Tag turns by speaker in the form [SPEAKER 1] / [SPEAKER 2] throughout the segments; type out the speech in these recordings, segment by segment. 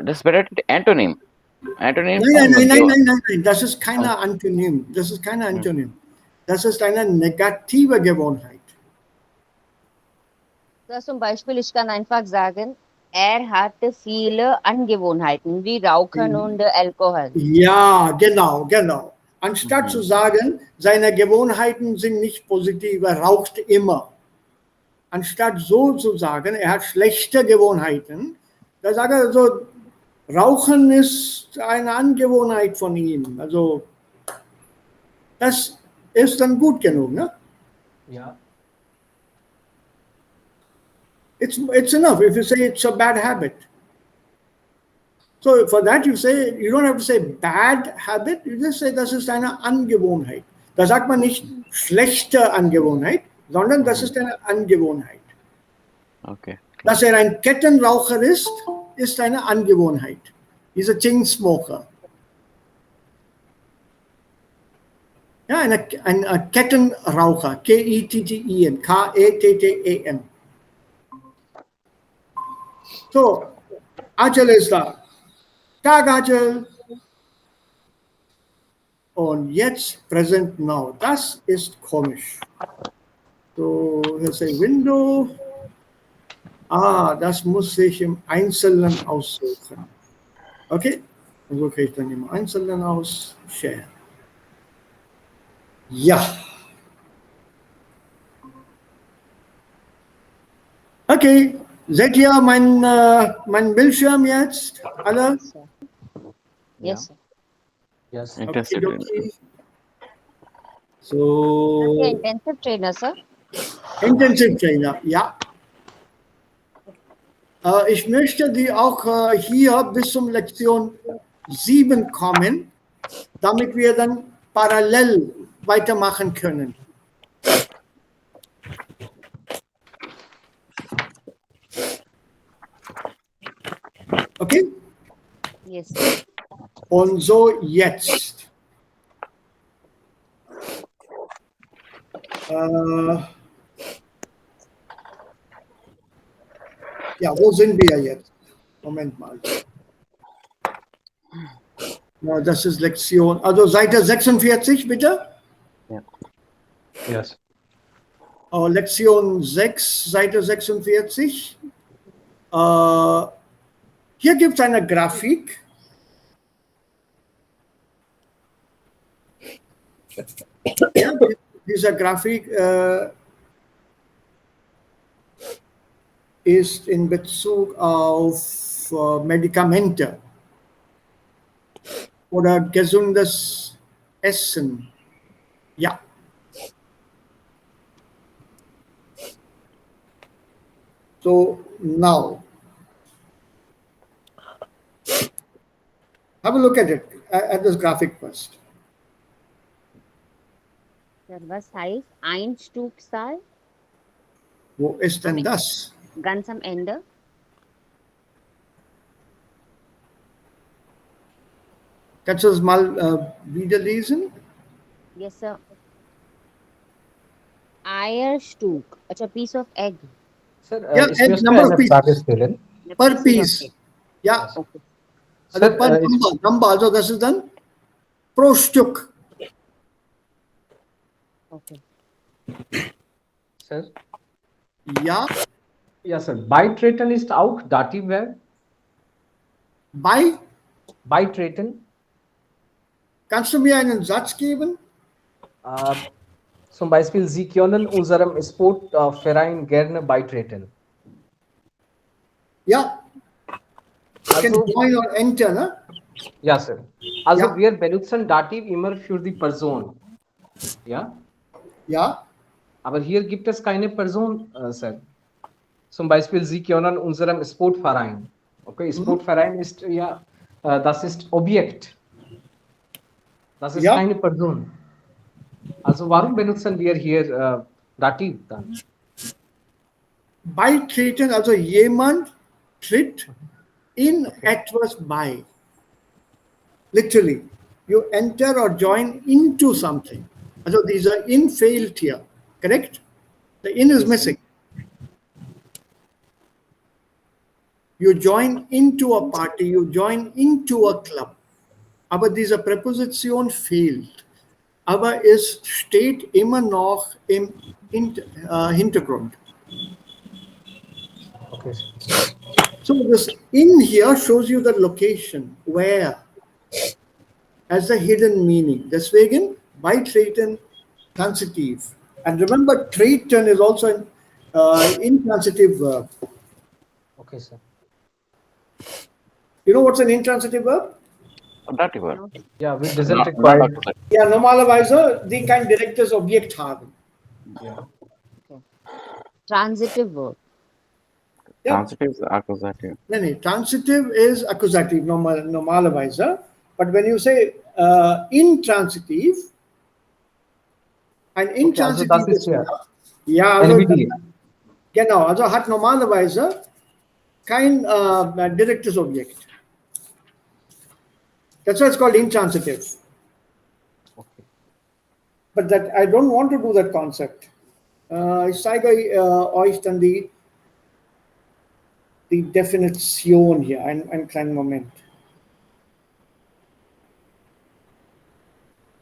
[SPEAKER 1] das bedeutet Antonym. Antonym
[SPEAKER 2] Nein, das ist keine Antonym. Das ist keine Antonym. Das ist eine negative Gewohnheit.
[SPEAKER 3] So, zum Beispiel, ich kann einfach sagen, hat viele Angewohnheiten, wie Rauchen und Alkohol.
[SPEAKER 2] Ja, genau. Anstatt zu sagen, seine Gewohnheiten sind nicht positiv, er raucht immer. Anstatt so zu sagen, er hat schlechte Gewohnheiten, da sage er so, Rauchen ist eine Angewohnheit von ihm. Also, das ist dann gut genug, ne?
[SPEAKER 4] Ja.
[SPEAKER 2] It's enough if you say it's a bad habit. So for that you say, you don't have to say bad habit, you just say, das ist eine Angewohnheit. Da sagt man nicht schlechte Angewohnheit, sondern das ist eine Angewohnheit.
[SPEAKER 1] Okay.
[SPEAKER 2] Dass er ein Kettenraucher ist eine Angewohnheit. He's a chain smoker. Ja, ein Kettenraucher, K-E-T-T-E-N, K-E-T-T-E-N. So, Achal ist da. Tag, Achal. Und jetzt Present Now. Das ist komisch. So, hier ist ein Window. Das muss ich im Einzelnen aussuchen. Okay, und so kriege ich dann im Einzelnen aus. Share. Ja. Okay, seht ihr mein Bildschirm jetzt? Alle?
[SPEAKER 3] Yes, sir.
[SPEAKER 4] Yes.
[SPEAKER 2] Okay. So,
[SPEAKER 3] Okay, intensive trainer, sir.
[SPEAKER 2] Intensive Trainer, ja. Ich möchte die auch hier bis zum Lektion 7 kommen, damit wir dann parallel weitermachen können. Okay?
[SPEAKER 3] Yes, sir.
[SPEAKER 2] Und so jetzt. Ja, wo sind wir jetzt? Moment mal. Ja, das ist Lektion, also Seite 46, bitte.
[SPEAKER 4] Yes.
[SPEAKER 2] Lektion 6, Seite 46. Hier gibt es eine Grafik. Ja, diese Grafik ist in Bezug auf Medikamente oder gesundes Essen. Ja. So, now. Have a look at it, at this graphic first.
[SPEAKER 3] Sir, was heißt ein Stückzahl?
[SPEAKER 2] Wo ist denn das?
[SPEAKER 3] Ganz am Ende.
[SPEAKER 2] Kannst du das mal wieder lesen?
[SPEAKER 3] Yes, sir. Eierstück, a piece of egg.
[SPEAKER 4] Sir,
[SPEAKER 2] Yeah,
[SPEAKER 4] इसमें
[SPEAKER 2] and
[SPEAKER 4] उसका
[SPEAKER 2] number of
[SPEAKER 4] ऐसा
[SPEAKER 2] pieces.
[SPEAKER 4] target stellen.
[SPEAKER 3] The
[SPEAKER 2] Per
[SPEAKER 3] pieces of
[SPEAKER 2] piece.
[SPEAKER 3] egg.
[SPEAKER 2] Ja.
[SPEAKER 3] Okay.
[SPEAKER 2] Also
[SPEAKER 4] Sir,
[SPEAKER 2] per Number, also das ist dann pro Stück.
[SPEAKER 3] Okay.
[SPEAKER 4] Sir,
[SPEAKER 2] Ja.
[SPEAKER 4] ja, Sir. Beitreten ist auch Dativverb. Beitreten.
[SPEAKER 2] Kannst du mir einen Satz geben?
[SPEAKER 4] Zum Beispiel, Sie können unserem Sportverein gerne beitreten.
[SPEAKER 2] Ja. You can
[SPEAKER 4] Also,
[SPEAKER 2] join or enter, ne?
[SPEAKER 4] ja, Sir. Also,
[SPEAKER 2] Ja.
[SPEAKER 4] wir benutzen Dativ immer für die Person. Ja?
[SPEAKER 2] Ja.
[SPEAKER 4] Aber hier gibt es keine Person, Sir. Zum Beispiel, Sie können unserem Sportverein. Okay, Sportverein ist ja, das ist Objekt. Das ist
[SPEAKER 2] Ja.
[SPEAKER 4] keine Person. Also, warum benutzen wir hier Dativ dann?
[SPEAKER 2] Beitreten, also jemand tritt in etwas bei. Literally. You enter or join into something. Also dieser in fehlt hier. Correct? The in is missing. you join into a party, you join into a club. Aber diese Präposition fehlt. Aber es steht immer noch im Hintergrund.
[SPEAKER 4] Okay, sir.
[SPEAKER 2] So this in here shows you the location, where, as a hidden meaning. Deswegen beitreten transitive. And remember, treten is also an intransitive verb.
[SPEAKER 4] Okay, sir.
[SPEAKER 2] You know what's an intransitive verb?
[SPEAKER 1] Dative verb.
[SPEAKER 4] Yeah, which doesn't
[SPEAKER 1] Not
[SPEAKER 4] require.
[SPEAKER 1] accusative.
[SPEAKER 2] Ja, normalerweise, die kein direktes Objekt haben.
[SPEAKER 4] Yeah.
[SPEAKER 3] Transitive verb.
[SPEAKER 2] Ja.
[SPEAKER 1] Transitive is accusative.
[SPEAKER 2] No, transitive is accusative normalerweise. But when you say intransitive, ein
[SPEAKER 4] Okay, also das ist
[SPEAKER 2] intransitives
[SPEAKER 4] ja
[SPEAKER 2] Verb, ja, also,
[SPEAKER 4] NVDA.
[SPEAKER 2] genau, also hat normalerweise kein direktes Objekt. That's why it's called intransitive.
[SPEAKER 4] Okay.
[SPEAKER 2] But that I don't want to do that concept. Ich zeige euch dann die Definition hier, einen kleinen Moment.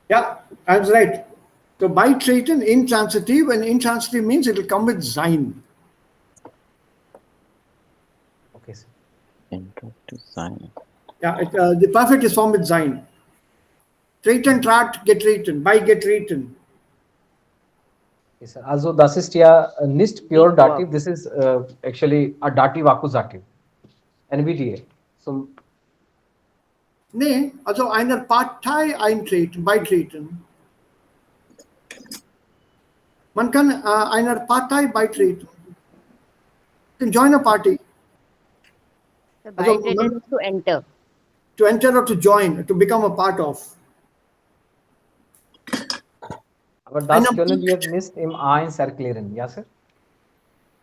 [SPEAKER 2] Yeah, I was right. So beitreten, intransitive, and intransitive means it will come with sein.
[SPEAKER 4] Okay, sir.
[SPEAKER 1] Intransitive sign.
[SPEAKER 2] Yeah, the perfect is formed with sein. Treten, trat, getreten, bei getreten.
[SPEAKER 4] Okay, sir. Also das ist ja nicht pure
[SPEAKER 3] Verb.
[SPEAKER 4] dative. This is actually a dative accusative. NVDA. So
[SPEAKER 2] Nee, also einer Partei eintreten, beitreten. Man kann einer Partei beitreten. You can join a party.
[SPEAKER 3] The
[SPEAKER 2] Also,
[SPEAKER 3] beitreten is to enter.
[SPEAKER 2] To enter or to join, to become a part of.
[SPEAKER 4] aber das
[SPEAKER 2] Eine-
[SPEAKER 4] können wir nicht im A1 erklären, ja, sir?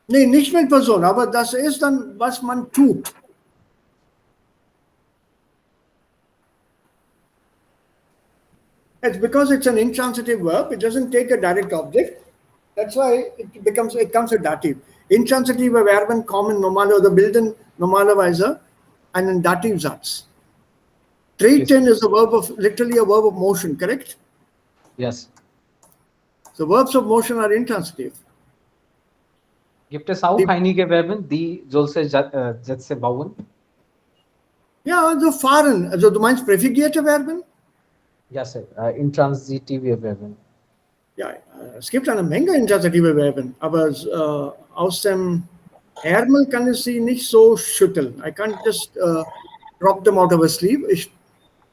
[SPEAKER 2] Nee, nicht mit Person, aber das ist dann, was man tut. It's because it's an intransitive verb, it doesn't take a direct object. That's why it comes a dative. Intransitive Verben kommen oder bilden normalerweise einen Dativsatz. Treten is literally a verb of motion, correct?
[SPEAKER 4] Yes.
[SPEAKER 2] So verbs of motion are intransitive.
[SPEAKER 4] Gibt es auch einige Verben, die solche Sätze bauen?
[SPEAKER 2] Ja, also fahren. Also du meinst präfigierte Verben?
[SPEAKER 4] Ja, sir. Intransitive Verben.
[SPEAKER 2] Ja, es gibt eine Menge intransitive Verben, aber aus dem Ärmel kann ich sie nicht so schütteln. I can't just drop them out of a sleeve. Ich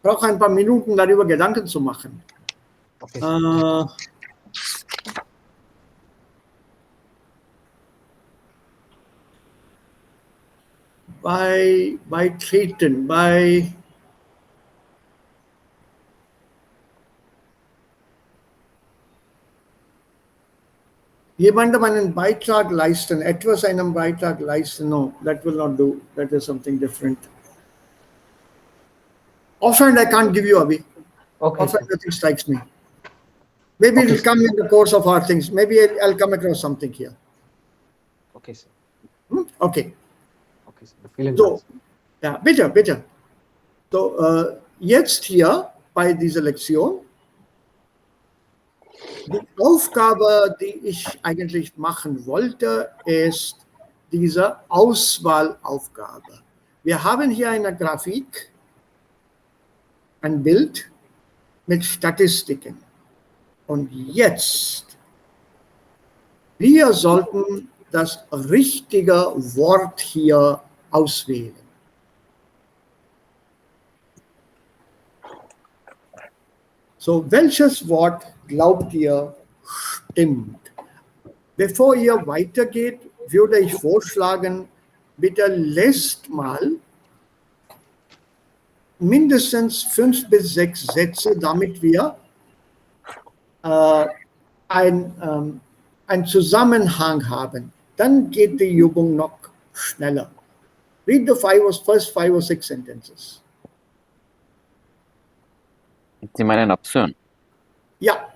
[SPEAKER 2] brauche ein paar Minuten darüber Gedanken zu machen.
[SPEAKER 4] Okay, sir.
[SPEAKER 2] Bei Treten, bei jemandem einen Beitrag leisten, etwas einem Beitrag leisten. No, that will not do. That is something different. Offhand, I can't give you, Abhi.
[SPEAKER 4] Okay,
[SPEAKER 2] Offhand,
[SPEAKER 4] sir.
[SPEAKER 2] nothing strikes me. Maybe
[SPEAKER 4] Okay,
[SPEAKER 2] it will come in the course of our things. Maybe I'll come across something here.
[SPEAKER 4] Okay, sir.
[SPEAKER 2] Okay.
[SPEAKER 4] Okay, sir. Vielen
[SPEAKER 2] So,
[SPEAKER 4] Dank.
[SPEAKER 2] ja, bitte, bitte. So, jetzt hier bei dieser Lektion, die Aufgabe, die ich eigentlich machen wollte, ist diese Auswahlaufgabe. Wir haben hier eine Grafik, ein Bild mit Statistiken. Und jetzt, wir sollten das richtige Wort hier auswählen. So, welches Wort glaubt ihr stimmt? Bevor ihr weitergeht, würde ich vorschlagen, bitte lässt mal mindestens 5 bis 6 Sätze, damit wir einen Zusammenhang haben. Dann geht die Übung noch schneller. Read the first 5 or 6 sentences.
[SPEAKER 1] Sie meinen Option.
[SPEAKER 2] Yeah.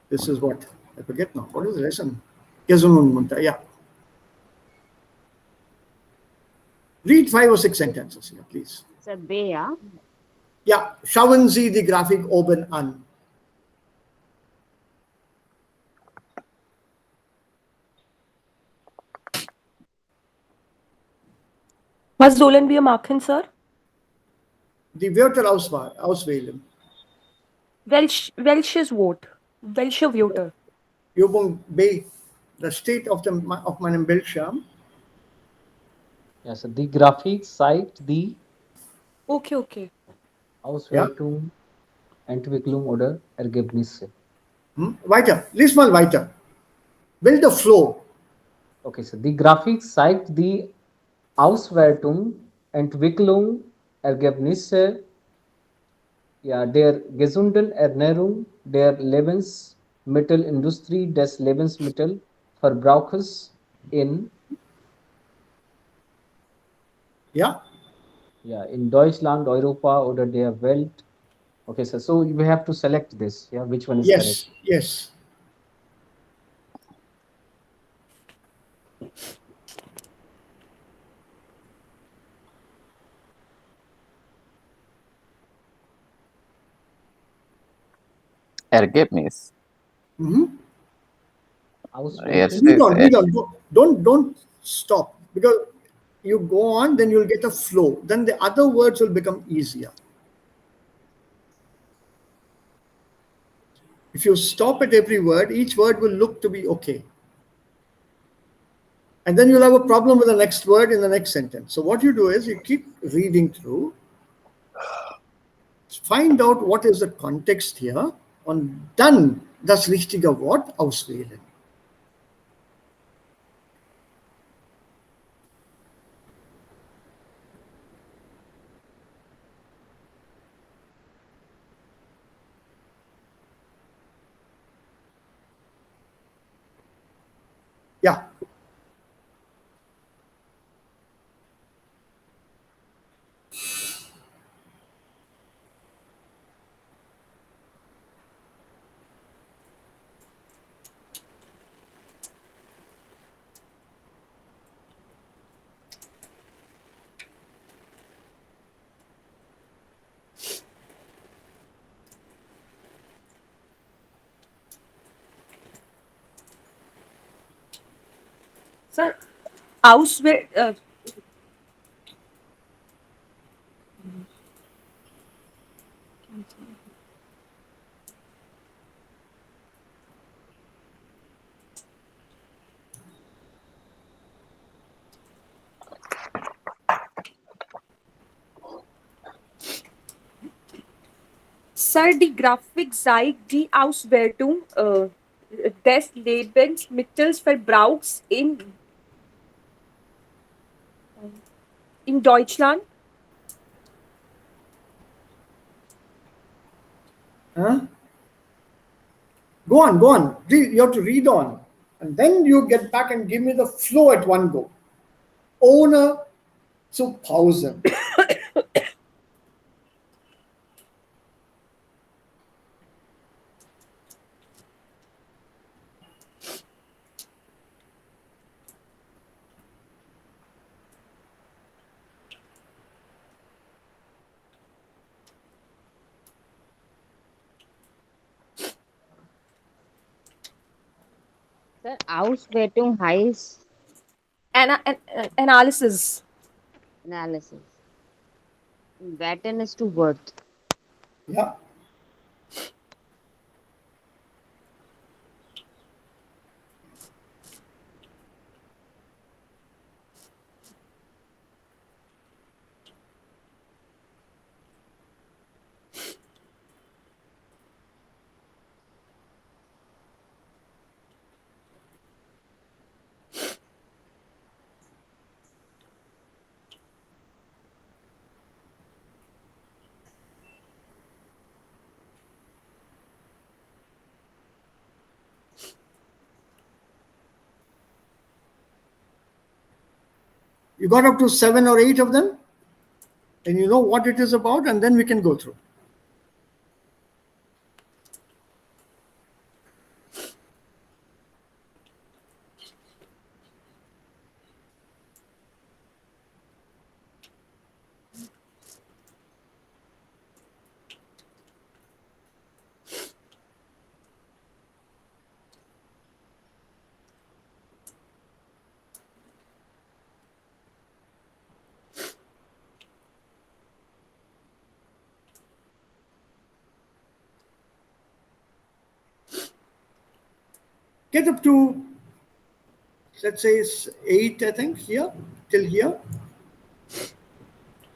[SPEAKER 2] This is what? I forget now. What is the lesson? Yazunun Munta. Yeah. Read 5 or 6 sentences here, please.
[SPEAKER 3] Sir, B, yeah.
[SPEAKER 2] Ja, schauen Sie die Grafik oben an.
[SPEAKER 5] Was sollen wir machen, Sir?
[SPEAKER 2] Die Wörter auswählen.
[SPEAKER 5] Welches Wort? Welche Wörter?
[SPEAKER 2] Übung B. Das steht auf meinem Bildschirm.
[SPEAKER 4] Yes, the Grafik zeigt die
[SPEAKER 5] Okay.
[SPEAKER 4] Auswertung, Entwicklung oder Ergebnisse.
[SPEAKER 2] Weiter, lies mal weiter. Build a flow.
[SPEAKER 4] Okay, so die Grafik zeigt die Auswertung, Entwicklung, Ergebnisse der gesunden Ernährung, der Lebensmittelindustrie, des Lebensmittelverbrauchs in in Deutschland, Europa oder der Welt. Okay, so we have to select this. Yeah, which one is correct?
[SPEAKER 2] Yes.
[SPEAKER 1] Ergebnis.
[SPEAKER 2] Read on. Don't stop, because you go on, then you'll get a flow. Then the other words will become easier. If you stop at every word, each word will look to be okay. And then you'll have a problem with the next word in the next sentence. So what you do is you keep reading through, find out what is the context here, und dann das richtige Wort auswählen. Ja.
[SPEAKER 5] Sir, Sir, die Grafik zeigt die Auswertung des Lebensmittelverbrauchs in Deutschland.
[SPEAKER 2] Huh? Go on. You have to read on. And then you get back and give me the flow at one go. Ohne zu pausen.
[SPEAKER 3] Sir, Auswertung heißt
[SPEAKER 5] Analysis.
[SPEAKER 3] analysis. Werten ist to worth.
[SPEAKER 2] Ja. You got up to 7 or 8 of them, and you know what it is about, and then we can go through. get up to, let's say it's 8, I think, here, till here.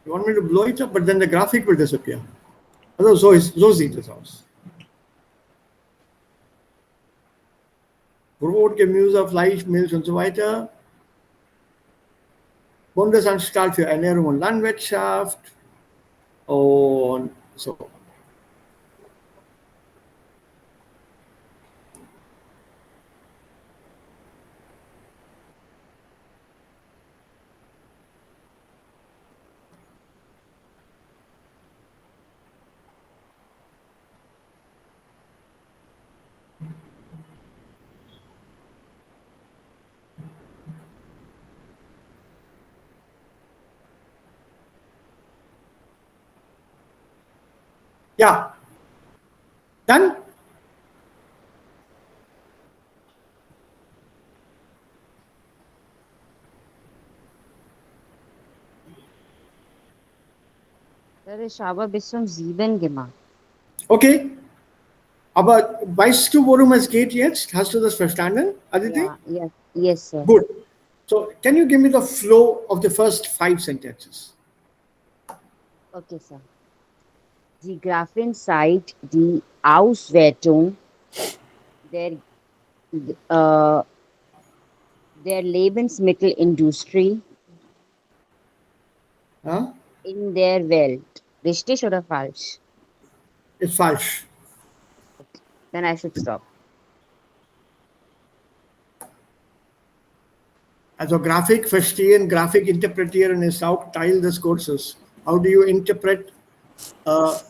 [SPEAKER 2] You want me to blow it up, but then the graphic will disappear. Also, so sieht es aus. Brot, Gemüse, Fleisch, Milch und so weiter. Bundesanstalt für Ernährung und Landwirtschaft und so. Ja, dann
[SPEAKER 3] Sir, ich habe bis zum 7 gemacht.
[SPEAKER 2] okay. Aber weißt du, worum es geht jetzt? Hast du das verstanden, Aditi?
[SPEAKER 3] Yeah, yes, sir.
[SPEAKER 2] Good. So, can you give me the flow of the first 5 sentences?
[SPEAKER 3] Okay, sir. Die Gräfin zeigt die Auswertung der Lebensmittelindustrie
[SPEAKER 2] Ja?
[SPEAKER 3] in der Welt. Richtig oder falsch?
[SPEAKER 2] Ist falsch.
[SPEAKER 3] Then I should stop.
[SPEAKER 2] Also Grafik verstehen, Grafik interpretieren ist auch Teil des Kurses. How do you interpret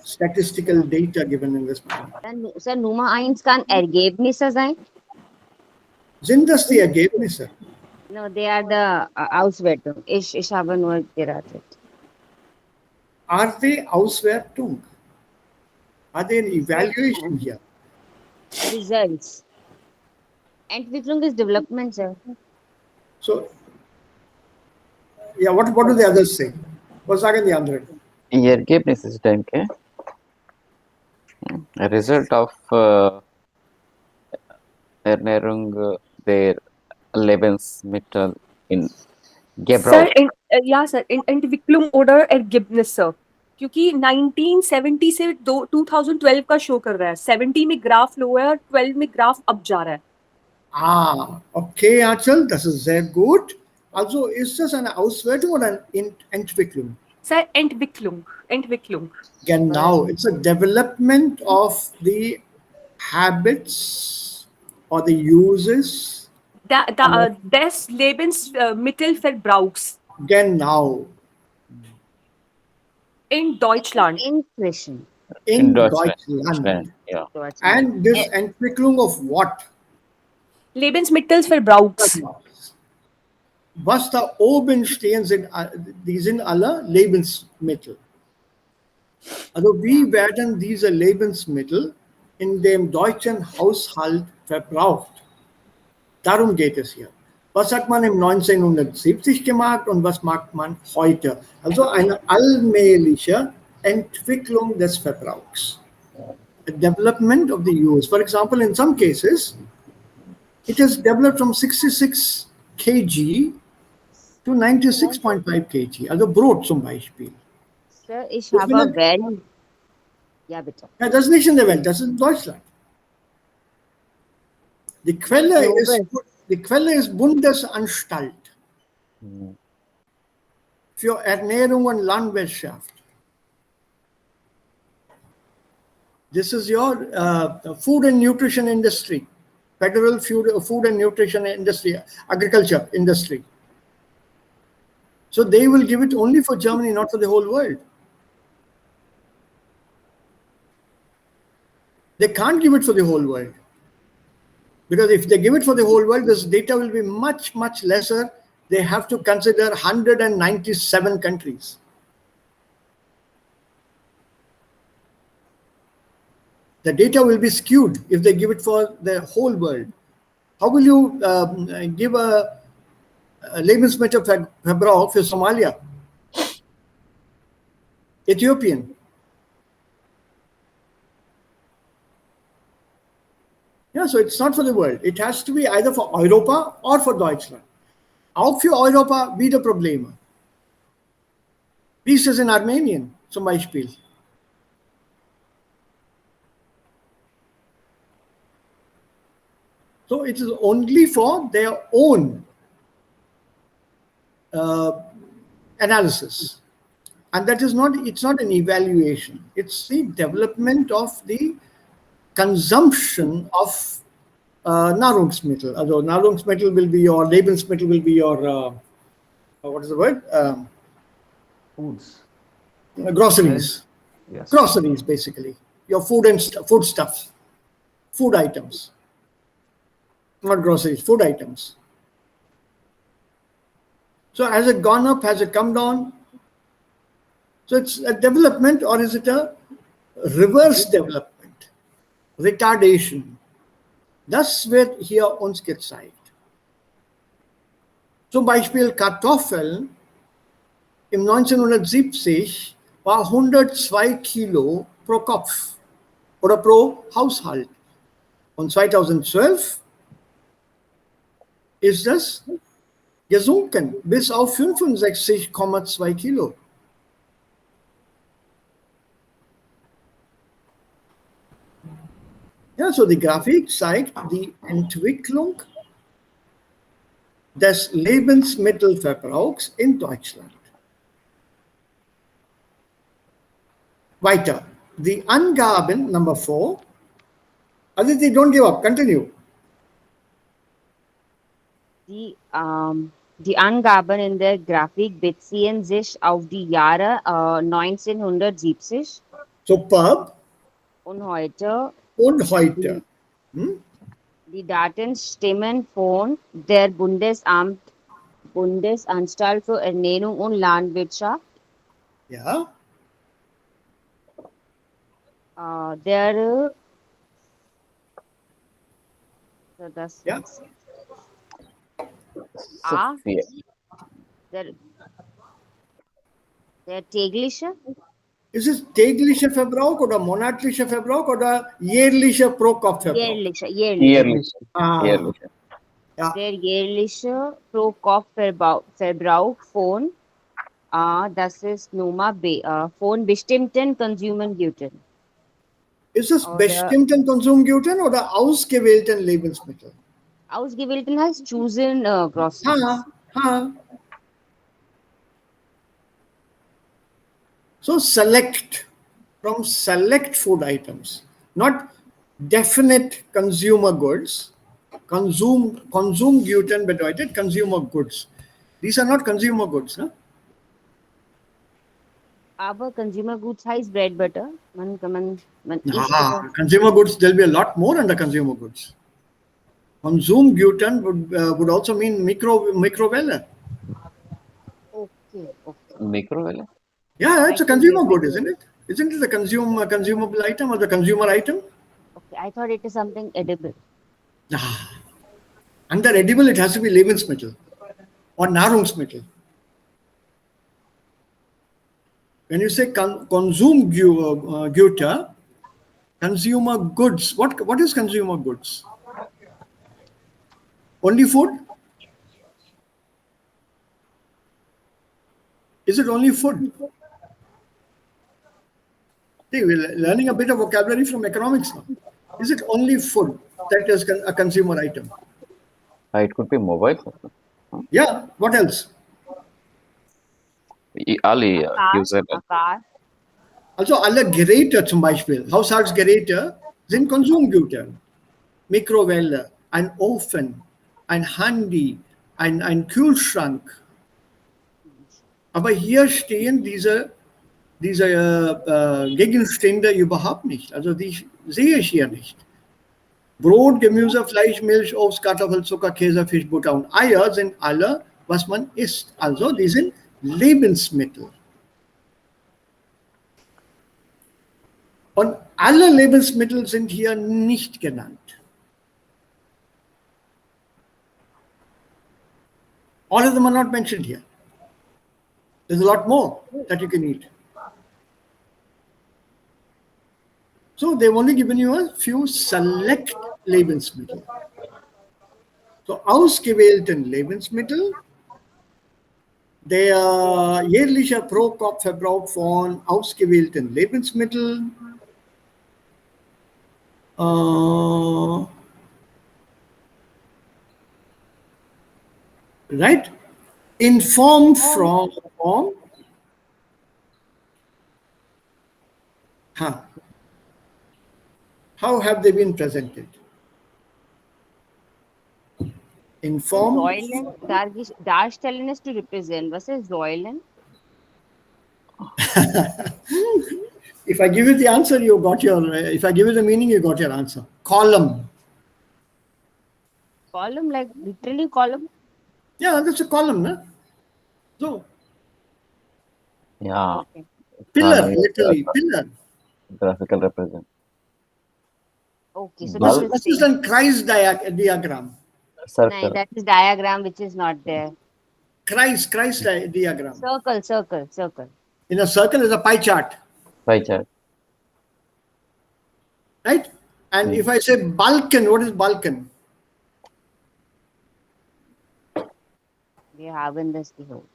[SPEAKER 2] statistical data given in this manner?
[SPEAKER 3] Dann, Sir, Nummer 1 kann Ergebnisse sein.
[SPEAKER 2] Sind das die Ergebnisse?
[SPEAKER 3] No, they are the Auswertung. Ich habe nur geratet.
[SPEAKER 2] Are they Auswertung? Are they an evaluation here?
[SPEAKER 3] Results. Entwicklung is development, sir.
[SPEAKER 2] So, yeah, what do the others say? Was sagen die anderen?
[SPEAKER 1] Ergebnis ist, denke a result of Ernährung der Lebensmittel in Gebrauch.
[SPEAKER 5] Sir, ja sir Entwicklung oder Ergebnisse क्योंकि 1970 से 2012 का show कर रहा है 70 में graph लो है और 12 में ग्राफ अप जा रहा है
[SPEAKER 2] Ah, okay, Achal, das ist sehr gut. Also ist das eine Auswertung oder eine Entwicklung?
[SPEAKER 5] Sir Entwicklung
[SPEAKER 2] Genau, it's a development of the habits or the uses.
[SPEAKER 5] des Lebensmittelverbrauchs
[SPEAKER 2] Genau,
[SPEAKER 5] in Deutschland
[SPEAKER 3] Inflation.
[SPEAKER 2] in
[SPEAKER 1] Deutschland.
[SPEAKER 2] Deutschland.
[SPEAKER 1] Ja.
[SPEAKER 2] And this Entwicklung of what?
[SPEAKER 5] Lebensmittelverbrauchs
[SPEAKER 2] Was da oben stehen, die sind alle Lebensmittel. Also wie werden diese Lebensmittel in dem deutschen Haushalt verbraucht? Darum geht es hier. Was hat man im 1970 gemacht und was macht man heute? Also eine allmähliche Entwicklung des Verbrauchs. A development of the use. For example, in some cases, it has developed from 66 kg to 96.5 kg. Also Brot zum Beispiel.
[SPEAKER 3] Sir, ich
[SPEAKER 2] Das
[SPEAKER 3] habe
[SPEAKER 2] will-
[SPEAKER 3] Welt. Ja, bitte.
[SPEAKER 2] Ja, das ist nicht in der Welt, das ist in Deutschland. Die Quelle ist Bundesanstalt für Ernährung und Landwirtschaft. This is your food and nutrition industry, federal food and nutrition industry, agriculture industry. So they will give it only for Germany, not for the whole world. They can't give it for the whole world. Because if they give it for the whole world, this data will be much, much lesser. They have to consider 197 countries. The data will be skewed if they give it for the whole world. How will you give a Lebensmittelverbrauch für Somalia? Ethiopian. Yeah, so it's not for the world. It has to be either for Europa or for Deutschland. Auch für Europa wieder Probleme. Wie ist es in Armenien zum Beispiel? So it is only for their own analysis. And that is not, it's not an evaluation. It's the development of the consumption of Nahrungsmittel. Also Nahrungsmittel will be your, Lebensmittel will be your, what is the word?
[SPEAKER 4] Foods.
[SPEAKER 2] Groceries.
[SPEAKER 4] Yes.
[SPEAKER 2] Groceries, basically. Your food and food stuff. Food items. Not groceries, food items. So has it gone up? Has it come down? So it's a development, or is it a reverse development? Retardation. Das wird hier uns gezeigt. Zum Beispiel Kartoffeln im 1970 war 102 Kilo pro Kopf oder pro Haushalt. Und 2012 ist das gesunken bis auf 65,2 Kilo. Ja, so die Grafik zeigt die Entwicklung des Lebensmittelverbrauchs in Deutschland. Weiter. Die Angaben, number 4. Aditi, don't give up, continue.
[SPEAKER 3] Die Angaben in der Grafik beziehen sich auf die Jahre 1970
[SPEAKER 2] Superb.
[SPEAKER 3] und heute.
[SPEAKER 2] Und heute.
[SPEAKER 3] Die Daten stammen von der Bundesanstalt für Ernährung und Landwirtschaft.
[SPEAKER 2] Ja.
[SPEAKER 3] Der das
[SPEAKER 2] Ja.
[SPEAKER 1] Sophia.
[SPEAKER 3] der tägliche
[SPEAKER 2] Ist es täglicher Verbrauch oder monatlicher Verbrauch oder jährlicher Pro-Kopf-Verbrauch?
[SPEAKER 3] jährliche.
[SPEAKER 2] Ah,
[SPEAKER 1] Jährlich.
[SPEAKER 2] ja.
[SPEAKER 3] Der jährliche Pro-Kopf-Verbrauch von das ist Nummer B von bestimmten Konsumgütern.
[SPEAKER 2] Ist es
[SPEAKER 3] Oder-
[SPEAKER 2] bestimmten Konsumgütern oder ausgewählten Lebensmitteln?
[SPEAKER 3] Ausgewählten heißt chosen groceries.
[SPEAKER 2] Ha. So select from select food items, not definite consumer goods. Konsumgüten bedeutet consumer goods. These are not consumer goods. Ne?
[SPEAKER 3] Aber Consumer Goods heißt Bread Butter. Man isst
[SPEAKER 2] Consumer goods, there'll be a lot more under consumer goods. Konsumgüten would also mean Mikrowelle.
[SPEAKER 3] Okay.
[SPEAKER 1] Microwave.
[SPEAKER 2] Yeah, it's a consumer good, isn't it? Isn't it a consumable item or the consumer item?
[SPEAKER 3] Okay, I thought it is something edible.
[SPEAKER 2] Under edible, it has to be Lebensmittel or Nahrungsmittel. When you say Konsumgüter, consumer goods, what is consumer goods? Only food? Is it only food? See, we're learning a bit of vocabulary from economics now. Is it only food that is a consumer item?
[SPEAKER 1] It could be mobile.
[SPEAKER 2] Yeah, what else?
[SPEAKER 1] Alle
[SPEAKER 3] Car,
[SPEAKER 1] user.
[SPEAKER 3] a car.
[SPEAKER 2] Also alle Geräte zum Beispiel, Haushaltsgeräte sind Konsumgüter. Mikrowelle, ein Ofen, ein Handy, ein Kühlschrank. Aber hier stehen diese Gegenstände überhaupt nicht. Also die sehe ich hier nicht. Brot, Gemüse, Fleisch, Milch, Obst, Kartoffel, Zucker, Käse, Fisch, Butter und Eier sind alle, was man isst. Also die sind Lebensmittel. Und alle Lebensmittel sind hier nicht genannt. All of them are not mentioned here. There's a lot more that you can eat. So they've only given you a few select Lebensmittel. So ausgewählten Lebensmittel, der jährliche Pro-Kopf-Verbrauch von ausgewählten Lebensmitteln right, in form from how have they been presented? In form.
[SPEAKER 3] Säulen, darstellen ist to represent. Was ist Säulen?
[SPEAKER 2] If I give you the answer, you got your. If I give you the meaning, you got your answer. Column.
[SPEAKER 3] Column, like literally column?
[SPEAKER 2] Yeah, that's a column, no? So
[SPEAKER 1] Yeah.
[SPEAKER 3] Okay.
[SPEAKER 2] pillar, literally pillar.
[SPEAKER 1] Graphical represent.
[SPEAKER 3] Okay, so
[SPEAKER 1] Bulk.
[SPEAKER 3] this
[SPEAKER 2] This
[SPEAKER 3] is
[SPEAKER 2] is a Kreis diagram.
[SPEAKER 1] Circle.
[SPEAKER 3] that is diagram which is not there.
[SPEAKER 2] Kreis diagram.
[SPEAKER 3] Circle.
[SPEAKER 2] In a circle is a pie chart,
[SPEAKER 1] Pie chart.
[SPEAKER 2] right? And if I say Balkan, what is Balkan?
[SPEAKER 3] We have in this the whole.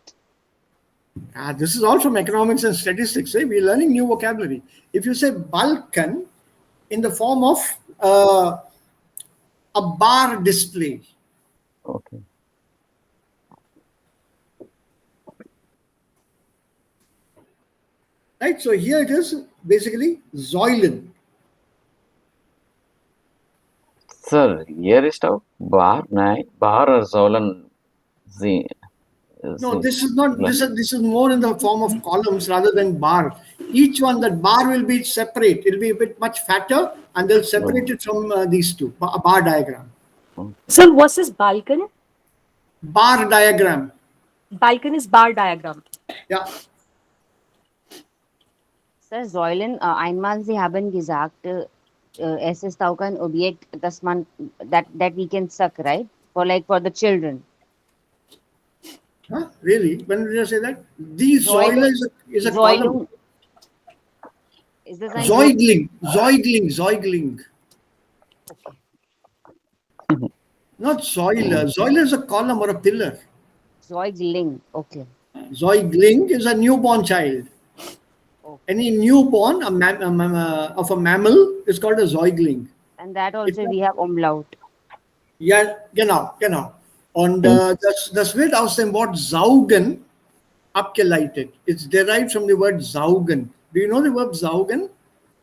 [SPEAKER 2] This is all from economics and statistics. We're learning new vocabulary. If you say Balkan in the form of a bar display,
[SPEAKER 1] Okay.
[SPEAKER 2] right? So here it is basically Säulen.
[SPEAKER 1] Sir, here is the bar, nine, bar or Zolan Z.
[SPEAKER 2] No, this is not. This is more in the form of columns rather than bar. Each one, that bar will be separate. It'll be a bit much fatter, and they'll separate it from these two. A bar diagram.
[SPEAKER 5] So what's this Balkan?
[SPEAKER 2] Bar diagram.
[SPEAKER 5] Balkan is bar diagram.
[SPEAKER 2] Yeah.
[SPEAKER 3] Sir, Säulen, einmal Sie haben gesagt, es ist auch ein Objekt, dass man that we can suck, right? For the children.
[SPEAKER 2] Huh? Really? When did I say that? The Säule is a column.
[SPEAKER 3] Is this like
[SPEAKER 2] Säugling. Not Säule. Säule is a column or a pillar.
[SPEAKER 3] Säugling? Okay.
[SPEAKER 2] Säugling is a newborn child.
[SPEAKER 3] Okay.
[SPEAKER 2] Any newborn of a mammal is called a Säugling.
[SPEAKER 3] And that also we have umlaut.
[SPEAKER 2] Ja, genau. Und das wird aus dem Wort saugen abgeleitet. It's derived from the word saugen. Do you know the verb saugen?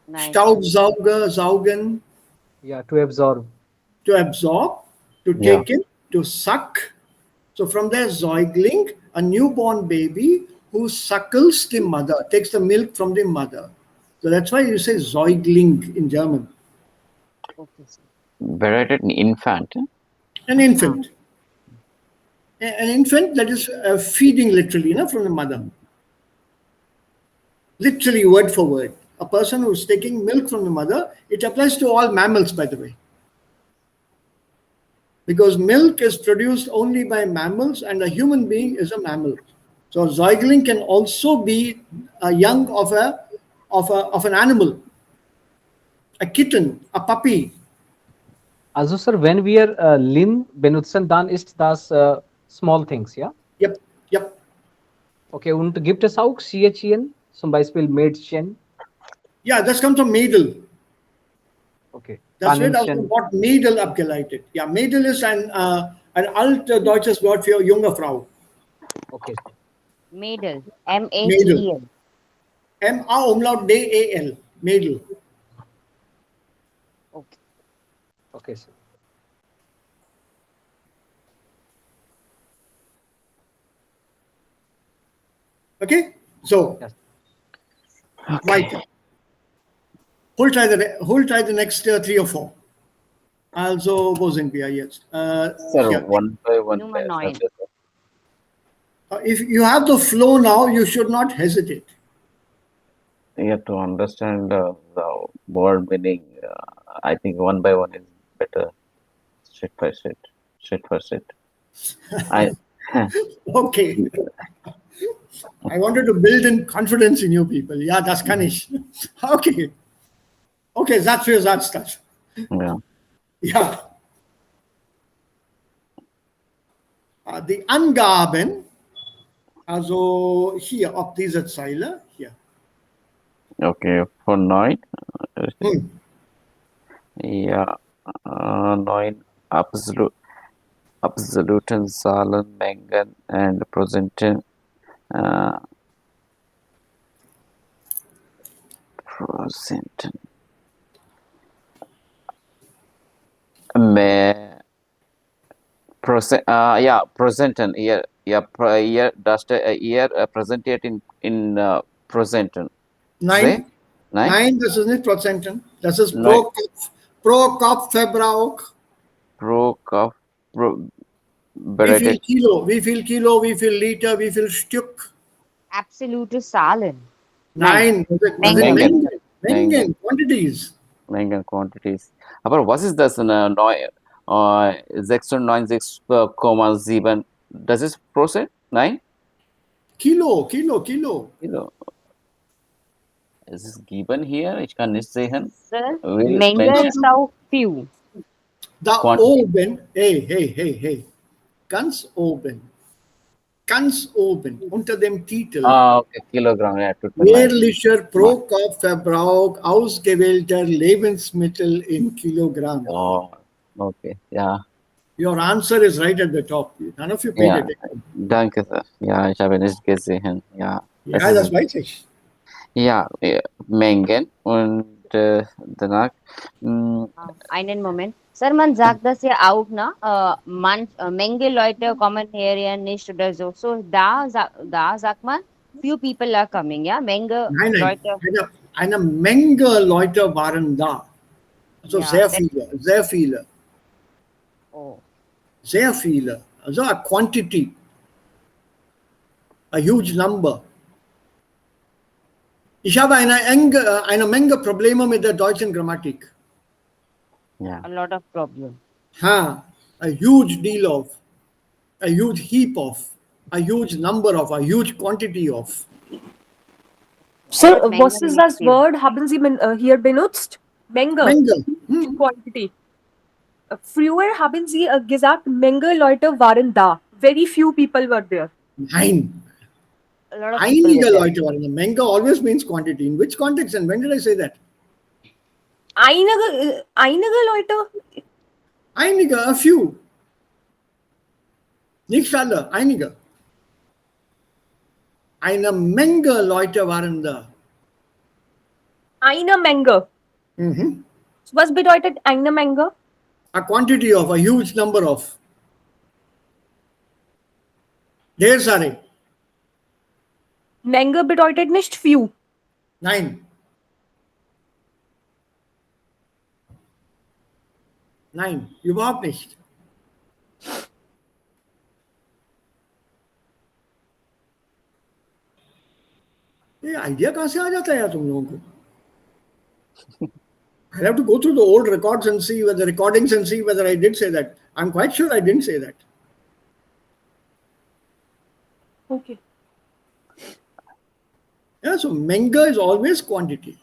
[SPEAKER 3] Nice.
[SPEAKER 2] Staubsauger, saugen.
[SPEAKER 4] Yeah, to absorb.
[SPEAKER 2] To absorb, to take in, to suck. So from there, Säugling, a newborn baby who suckles the mother, takes the milk from the mother. So that's why you say Säugling in German.
[SPEAKER 3] Okay, sir.
[SPEAKER 1] Varied infant.
[SPEAKER 2] An infant. An infant that is feeding literally, from the mother. Literally, word for word. A person who's taking milk from the mother, it applies to all mammals, by the way. Because milk is produced only by mammals and a human being is a mammal. So Säugling can also be a young of an animal, a kitten, a puppy.
[SPEAKER 4] Also, sir, when we are Lin benutzen, dann ist das small things, ja?
[SPEAKER 2] Yep.
[SPEAKER 4] Okay, und gibt es auch Schächen, zum Beispiel Mädchen?
[SPEAKER 2] Yeah, das kommt from Mädel.
[SPEAKER 4] Okay.
[SPEAKER 2] Das wird aus dem Wort Mädel abgeleitet. Ja, Mädel ist ein altdeutsches Wort für junge Frau.
[SPEAKER 4] Okay.
[SPEAKER 3] Mädel. M-A-T-E-L.
[SPEAKER 2] M-A-D-E-L. Mädel.
[SPEAKER 3] Okay.
[SPEAKER 4] Okay, sir.
[SPEAKER 2] Okay? So,
[SPEAKER 4] Yes.
[SPEAKER 2] weiter. Hold try the next 3 or 4. Also, wo sind wir jetzt?
[SPEAKER 1] Sir,
[SPEAKER 2] Yeah.
[SPEAKER 1] one by one.
[SPEAKER 3] Nummer 9.
[SPEAKER 2] If you have the flow now, you should not hesitate.
[SPEAKER 1] You have to understand the word meaning. I think one by one is better. Straight by straight.
[SPEAKER 2] Okay. I wanted to build in confidence in you people. Ja, das kann ich. Okay. Okay, Satz für Satz.
[SPEAKER 1] Yeah.
[SPEAKER 2] Ja. Die Angaben, also hier auf dieser Zeile, hier.
[SPEAKER 1] Okay, for 9.
[SPEAKER 2] Hm.
[SPEAKER 1] Ja, 9 absoluten Zahlen, Mengen and Prozenten. Prozenten. Prozenten. Hier, das hier präsentiert in Prozenten.
[SPEAKER 2] Nein,
[SPEAKER 1] Nein?
[SPEAKER 2] nein, das ist nicht Prozenten. Das ist
[SPEAKER 1] Nein.
[SPEAKER 2] pro Kopfverbrauch.
[SPEAKER 1] Pro Kopf,
[SPEAKER 2] Wie viel Kilo, wie viel Kilo, wie viel Liter, wie viel Stück?
[SPEAKER 3] Absolute Zahlen.
[SPEAKER 2] Nein, das sind
[SPEAKER 3] Mengen.
[SPEAKER 2] Mengen,
[SPEAKER 1] Mengen.
[SPEAKER 2] Mengen, Quantities.
[SPEAKER 1] Mengen quantities. Aber was ist das? 696,7. Das ist Prozent? Nein?
[SPEAKER 2] Kilo.
[SPEAKER 1] Kilo. Es ist given hier. Ich kann nicht sehen.
[SPEAKER 3] Sir,
[SPEAKER 1] Will
[SPEAKER 3] Menge
[SPEAKER 1] mention
[SPEAKER 3] ist auch few.
[SPEAKER 2] Da
[SPEAKER 1] Quantity.
[SPEAKER 2] oben, hey, ganz oben, unter dem Titel,
[SPEAKER 1] Okay, Kilogramm. Ja, tut mir leid.
[SPEAKER 2] jährlicher pro Kopfverbrauch ausgewählter Lebensmittel in Kilogramm.
[SPEAKER 1] Oh, okay. Ja,
[SPEAKER 2] Your answer is right at the top. None of you paid
[SPEAKER 1] ja.
[SPEAKER 2] attention.
[SPEAKER 1] Danke, Sir. Ja, ich habe nicht gesehen. Ja,
[SPEAKER 2] Ja, das weiß ich.
[SPEAKER 1] ja, Mengen und danach.
[SPEAKER 3] Einen Moment. Sir, man sagt das ja auch, ne? Menge Leute kommen hierher nicht oder so. So, da sagt man, few people are coming, ja? Menge
[SPEAKER 2] Nein,
[SPEAKER 3] Leute.
[SPEAKER 2] eine Menge Leute waren da. Also
[SPEAKER 3] Ja,
[SPEAKER 2] sehr viele.
[SPEAKER 3] Oh.
[SPEAKER 2] Sehr viele. Also a quantity. A huge number. Ich habe eine Menge Probleme mit der deutschen Grammatik.
[SPEAKER 1] Ja.
[SPEAKER 3] A lot of problem.
[SPEAKER 2] A huge deal of, a huge heap of, a huge number of, a huge quantity of.
[SPEAKER 5] Sir,
[SPEAKER 3] Aber
[SPEAKER 5] was
[SPEAKER 3] Menge
[SPEAKER 5] ist das
[SPEAKER 3] nicht
[SPEAKER 5] Word? Haben Sie hier benutzt? Menge.
[SPEAKER 2] Menge.
[SPEAKER 5] Quantity. Früher haben Sie gesagt, Menge Leute waren da. Very few people were there.
[SPEAKER 2] Nein.
[SPEAKER 3] A lot of people
[SPEAKER 2] Einige
[SPEAKER 3] were there.
[SPEAKER 2] Leute waren da. Menge always means quantity. In which context and when did I say that?
[SPEAKER 5] Einige Leute.
[SPEAKER 2] Einige, a few. Nicht alle, einige. Eine Menge Leute waren da.
[SPEAKER 5] Eine Menge. Was bedeutet eine Menge?
[SPEAKER 2] A quantity of, a huge number of. ढेर सारे.
[SPEAKER 5] Menge bedeutet nicht few.
[SPEAKER 2] Nein. Nein, überhaupt nicht. ये idea कहाँ से आ जाता है यार तुम लोगों को? I'll have to go through the old records and see whether recordings and see whether I did say that. I'm quite sure I didn't say that.
[SPEAKER 5] Okay.
[SPEAKER 2] Yeah, so Menge is always quantity.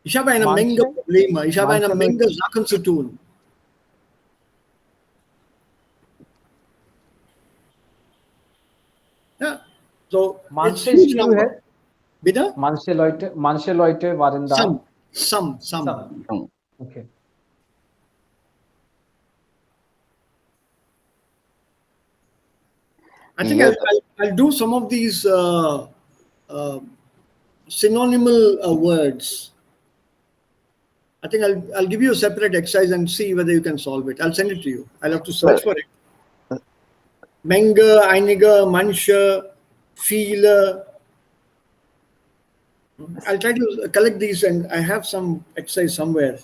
[SPEAKER 2] Ich habe eine Menge Probleme. Ich habe eine Menge Sachen zu tun. Yeah. So it's huge number. Bitte?
[SPEAKER 4] Manche Leute waren da.
[SPEAKER 2] Some.
[SPEAKER 4] Okay.
[SPEAKER 2] I think I'll do some of these synonymal words. I think I'll give you a separate exercise and see whether you can solve it. I'll send it to you. I'll have to search for it. Menge, einige, manche, viele. I'll try to collect these and I have some exercise somewhere.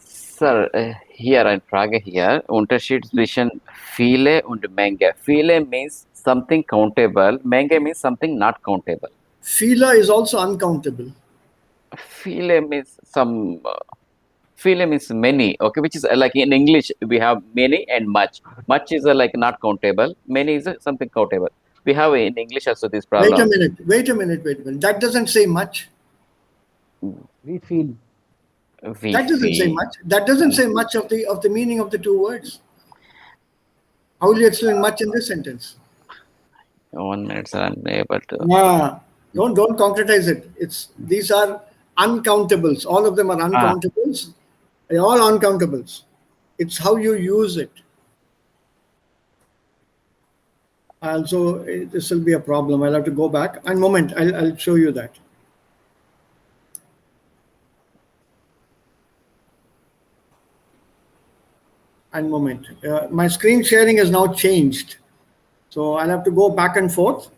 [SPEAKER 1] Sir, here in Prague here, Unterschied zwischen viele und Menge. Viele means something countable. Menge means something not countable.
[SPEAKER 2] Viele is also uncountable.
[SPEAKER 1] Viele means viele means many. Okay, which is like in English we have many and much. Much is like not countable. Many is something countable. We have in English also this problem.
[SPEAKER 2] Wait a minute. That doesn't say much.
[SPEAKER 4] We feel.
[SPEAKER 1] We
[SPEAKER 2] That doesn't say
[SPEAKER 1] feel.
[SPEAKER 2] much. That doesn't say much of the meaning of the two words. How will you explain much in this sentence?
[SPEAKER 1] 1 minute, sir. I'm able to.
[SPEAKER 2] Nah, don't concretize it. These are uncountables. All of them are
[SPEAKER 1] Ah,
[SPEAKER 2] uncountables. They're all uncountables. It's how you use it. Also, this will be a problem. I'll have to go back. One moment, I'll show you that. One moment. My screen sharing has now changed. So I'll have to go back and forth.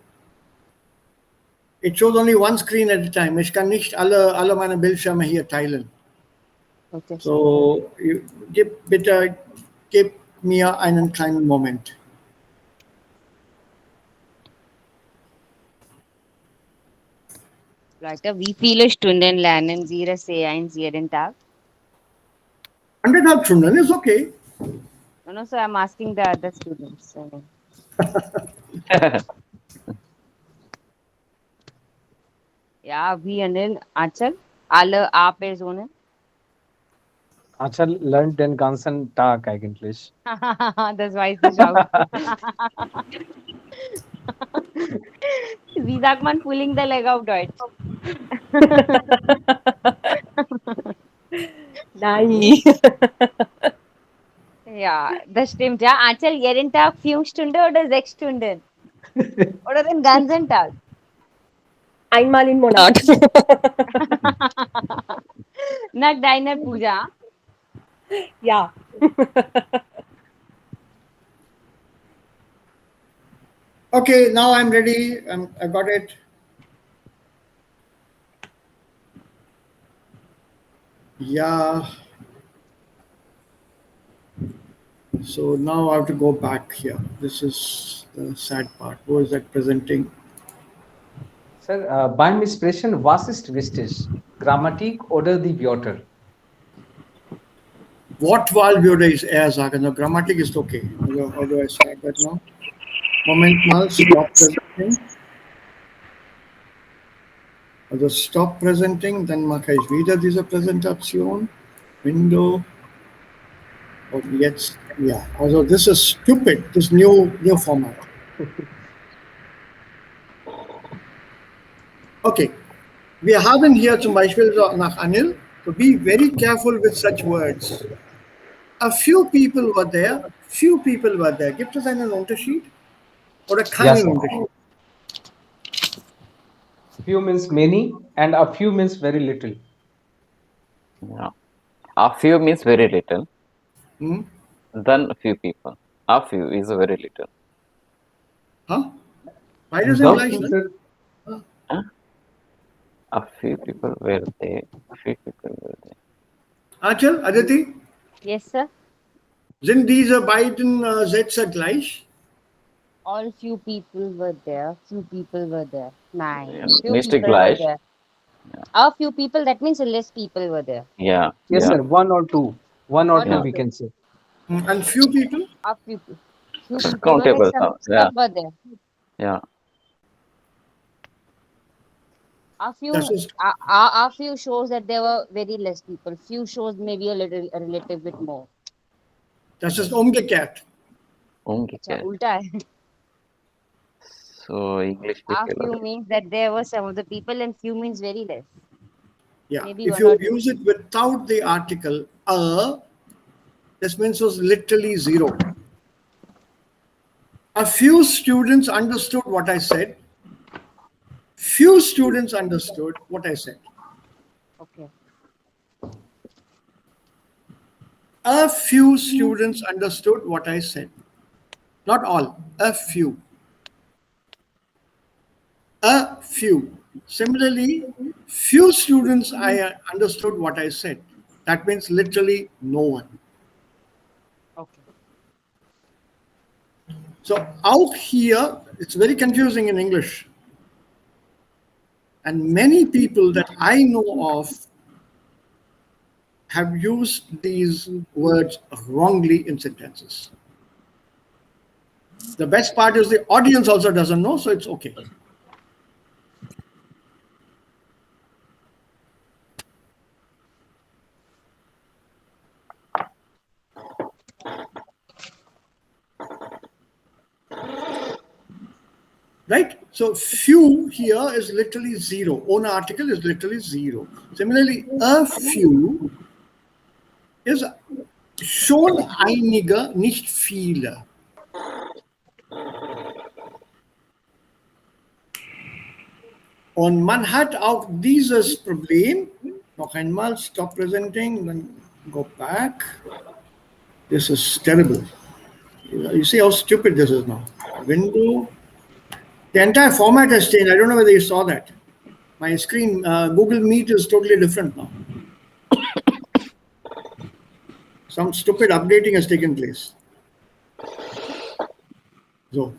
[SPEAKER 2] It shows only one screen at a time. Ich kann nicht alle meine Bildschirme hier teilen.
[SPEAKER 3] Okay.
[SPEAKER 2] So bitte gib mir einen kleinen Moment.
[SPEAKER 3] Leute, wie viele Stunden lernen Sie Ihre C1 jeden Tag?
[SPEAKER 2] 1,5 Stunden is okay.
[SPEAKER 3] No, so I'm asking the other students. Ja, wie Anil, Achal, alle A-Personen.
[SPEAKER 4] Achal lernt den ganzen Tag eigentlich.
[SPEAKER 3] Das weiß ich auch. Wie sagt man pulling the leg auf Deutsch?
[SPEAKER 5] Nein.
[SPEAKER 3] Ja, das stimmt. Ja, Achal, jeden Tag 5 Stunden oder 6 Stunden? Oder den ganzen Tag?
[SPEAKER 5] Einmal im Monat.
[SPEAKER 3] Nach deiner Puja.
[SPEAKER 5] Ja.
[SPEAKER 2] Okay, now I'm ready. I got it. Yeah. So now I have to go back here. This is the sad part. Who is that presenting?
[SPEAKER 4] Sir, beim Sprechen, was ist wichtig? Grammatik oder die Wörter?
[SPEAKER 2] Wortwahl würde ich eher sagen. No, Grammatik ist okay. Also, how do I start that now? Moment mal, stop presenting. Also stop presenting, dann mache ich wieder diese Präsentation. Window. Und jetzt, ja. Also this is stupid, this new format. Okay. Wir haben hier zum Beispiel so nach Anil, to be very careful with such words. A few people were there, few people were there. Gibt es einen Unterschied? Oder keinen
[SPEAKER 4] Yes, sir.
[SPEAKER 2] Unterschied?
[SPEAKER 4] Few means many and a few means very little.
[SPEAKER 1] yeah. A few means very little.
[SPEAKER 2] Hmm?
[SPEAKER 1] Then a few people. A few is very little.
[SPEAKER 2] Huh? Why does it
[SPEAKER 4] The
[SPEAKER 2] like
[SPEAKER 4] future,
[SPEAKER 1] A few people were there. A few people were there.
[SPEAKER 2] Achal, Aditi,
[SPEAKER 3] Yes, sir.
[SPEAKER 2] sind diese beiden Sätze gleich?
[SPEAKER 3] All few people were there. Few people were there. Nine.
[SPEAKER 1] Yeah,
[SPEAKER 3] Few
[SPEAKER 1] Mr.
[SPEAKER 3] people were
[SPEAKER 1] Glash.
[SPEAKER 3] there. A few people, that means less people were there.
[SPEAKER 1] Yeah.
[SPEAKER 4] yes,
[SPEAKER 1] yeah.
[SPEAKER 4] sir, one or two. One or
[SPEAKER 3] One
[SPEAKER 4] two
[SPEAKER 1] or
[SPEAKER 4] we
[SPEAKER 3] two.
[SPEAKER 4] can say.
[SPEAKER 2] And few people?
[SPEAKER 3] A few people. Few
[SPEAKER 1] It's
[SPEAKER 3] people were
[SPEAKER 1] countable.
[SPEAKER 3] there.
[SPEAKER 1] Yeah.
[SPEAKER 3] Some were there.
[SPEAKER 1] Yeah.
[SPEAKER 3] A few,
[SPEAKER 2] Das ist,
[SPEAKER 3] a few shows that there were very less people. Few shows maybe a little bit more.
[SPEAKER 2] das ist umgekehrt.
[SPEAKER 3] Acha,
[SPEAKER 1] Umgekehrt.
[SPEAKER 3] ulta hai.
[SPEAKER 1] So English
[SPEAKER 3] A
[SPEAKER 1] people.
[SPEAKER 3] few means that there were some of the people, and few means very less.
[SPEAKER 2] Yeah.
[SPEAKER 3] Maybe
[SPEAKER 2] If
[SPEAKER 3] one
[SPEAKER 2] you
[SPEAKER 3] or two.
[SPEAKER 2] use it without the article this means was literally zero. A few students understood what I said. Few students understood what I said.
[SPEAKER 3] Okay.
[SPEAKER 2] A few students understood what I said. Not all, a few. A few. Similarly, few students I understood what I said. That means literally no one.
[SPEAKER 3] Okay.
[SPEAKER 2] So out here, it's very confusing in English. And many people that I know of have used these words wrongly in sentences. The best part is the audience also doesn't know, so it's okay. Right? So few here is literally zero. Ohne article is literally zero. Similarly, a few ist schon einige, nicht viele. Und man hat auch dieses Problem, noch einmal, stop presenting, then go back. This is terrible. You see how stupid this is now. Window. The entire format has changed. I don't know whether you saw that. My screen, Google Meet is totally different now. Some stupid updating has taken place. So,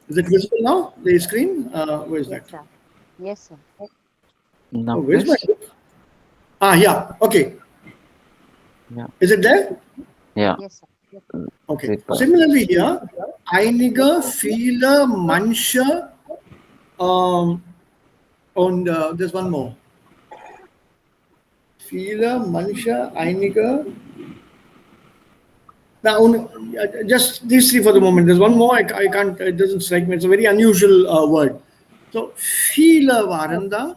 [SPEAKER 2] is it visible now? The screen? Where is
[SPEAKER 3] Yes,
[SPEAKER 2] that?
[SPEAKER 3] sir. Yes, sir.
[SPEAKER 1] Now,
[SPEAKER 2] Oh, where's my
[SPEAKER 1] please.
[SPEAKER 2] book? Ah, yeah. Okay.
[SPEAKER 1] Yeah.
[SPEAKER 2] Is it there?
[SPEAKER 1] Yeah.
[SPEAKER 3] Yes, sir.
[SPEAKER 2] Okay.
[SPEAKER 1] Zipper.
[SPEAKER 2] Similarly here, einige, viele, manche, and there's one more. Viele, manche, einige. Now, just these three for the moment. There's one more. I can't. It doesn't strike me. It's a very unusual word. So, viele waren da,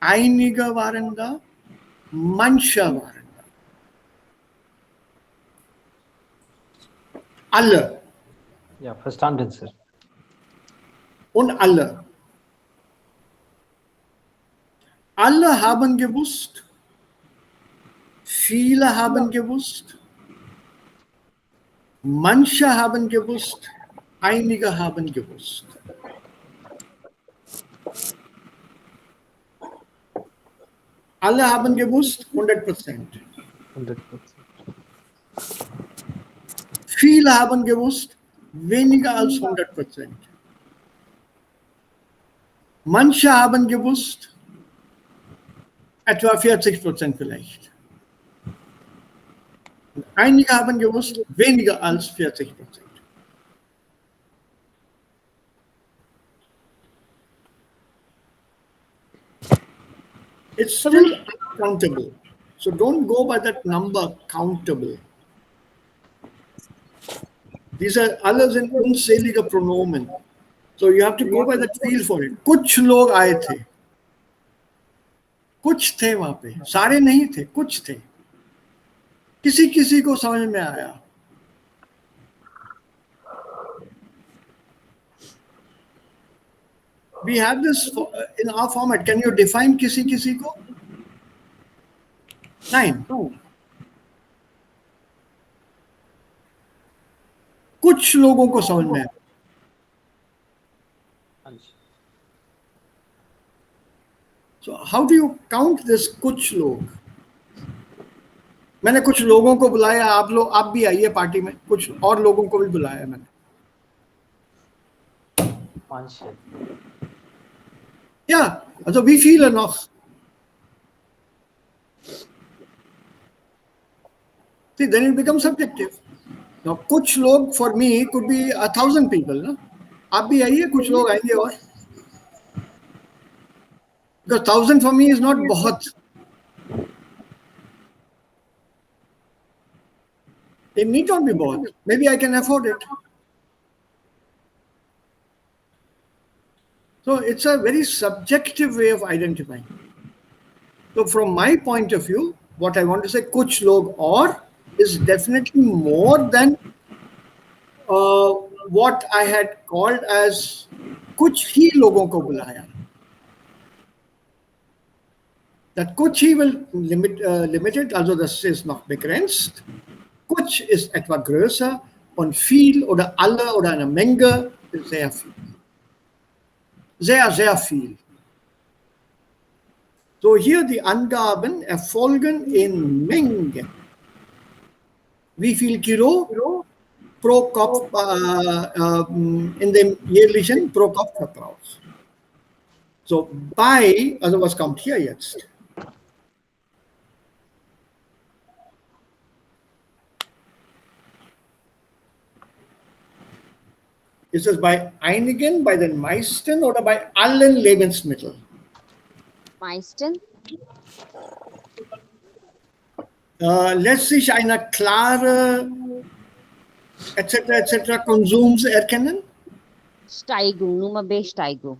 [SPEAKER 2] einige waren da, manche waren da. Alle
[SPEAKER 4] Ja, verstanden, Sir.
[SPEAKER 2] und alle. Alle haben gewusst, viele haben gewusst, manche haben gewusst, einige haben gewusst. Alle haben gewusst, 100%.
[SPEAKER 4] 100%.
[SPEAKER 2] Viele haben gewusst, weniger als 100%. Manche haben gewusst, etwa 40% vielleicht. Und einige haben gewusst, weniger als 40%. It's still uncountable. So don't go by that number, countable. These are alle sind unzählige Pronomen. So you have to go by that feel for it. कुछ लोग आए थे, कुछ थे वहां पे, सारे नहीं थे, कुछ थे. किसी किसी को समझ में आया. We have this in our format. Can you define किसी किसी को? 9. कुछ लोगों को समझ में आया. So how do you count this कुछ लोग? मैंने कुछ लोगों को बुलाया, आप भी आइए पार्टी में. कुछ और लोगों को भी बुलाया मैंने. Yeah, also wie viele noch? See, then it becomes subjective. Now, कुछ लोग for me could be 1,000 people, ना? आप भी आइए, कुछ लोग आएंगे और. Because 1,000 for me is not बहुत. It need not be बहुत. Maybe I can afford it. So it's a very subjective way of identifying. So from my point of view, what I want to say, kuch log or is definitely more than what I had called as kuch hi logon ko bulaya. That kuch hi will limited, also das ist noch begrenzt. Kuch ist etwa größer und viel oder alle oder eine Menge ist sehr viel. Sehr, sehr viel. So hier die Angaben erfolgen in Menge. Wie viel Kilo pro Kopf in dem jährlichen pro Kopfverbrauch. So bei, also was kommt hier jetzt? Ist es bei einigen, bei den meisten oder bei allen Lebensmitteln?
[SPEAKER 3] Meisten?
[SPEAKER 2] Lässt sich eine klare etc., consumes erkennen?
[SPEAKER 3] Steigung, Nummer-B-Steigung.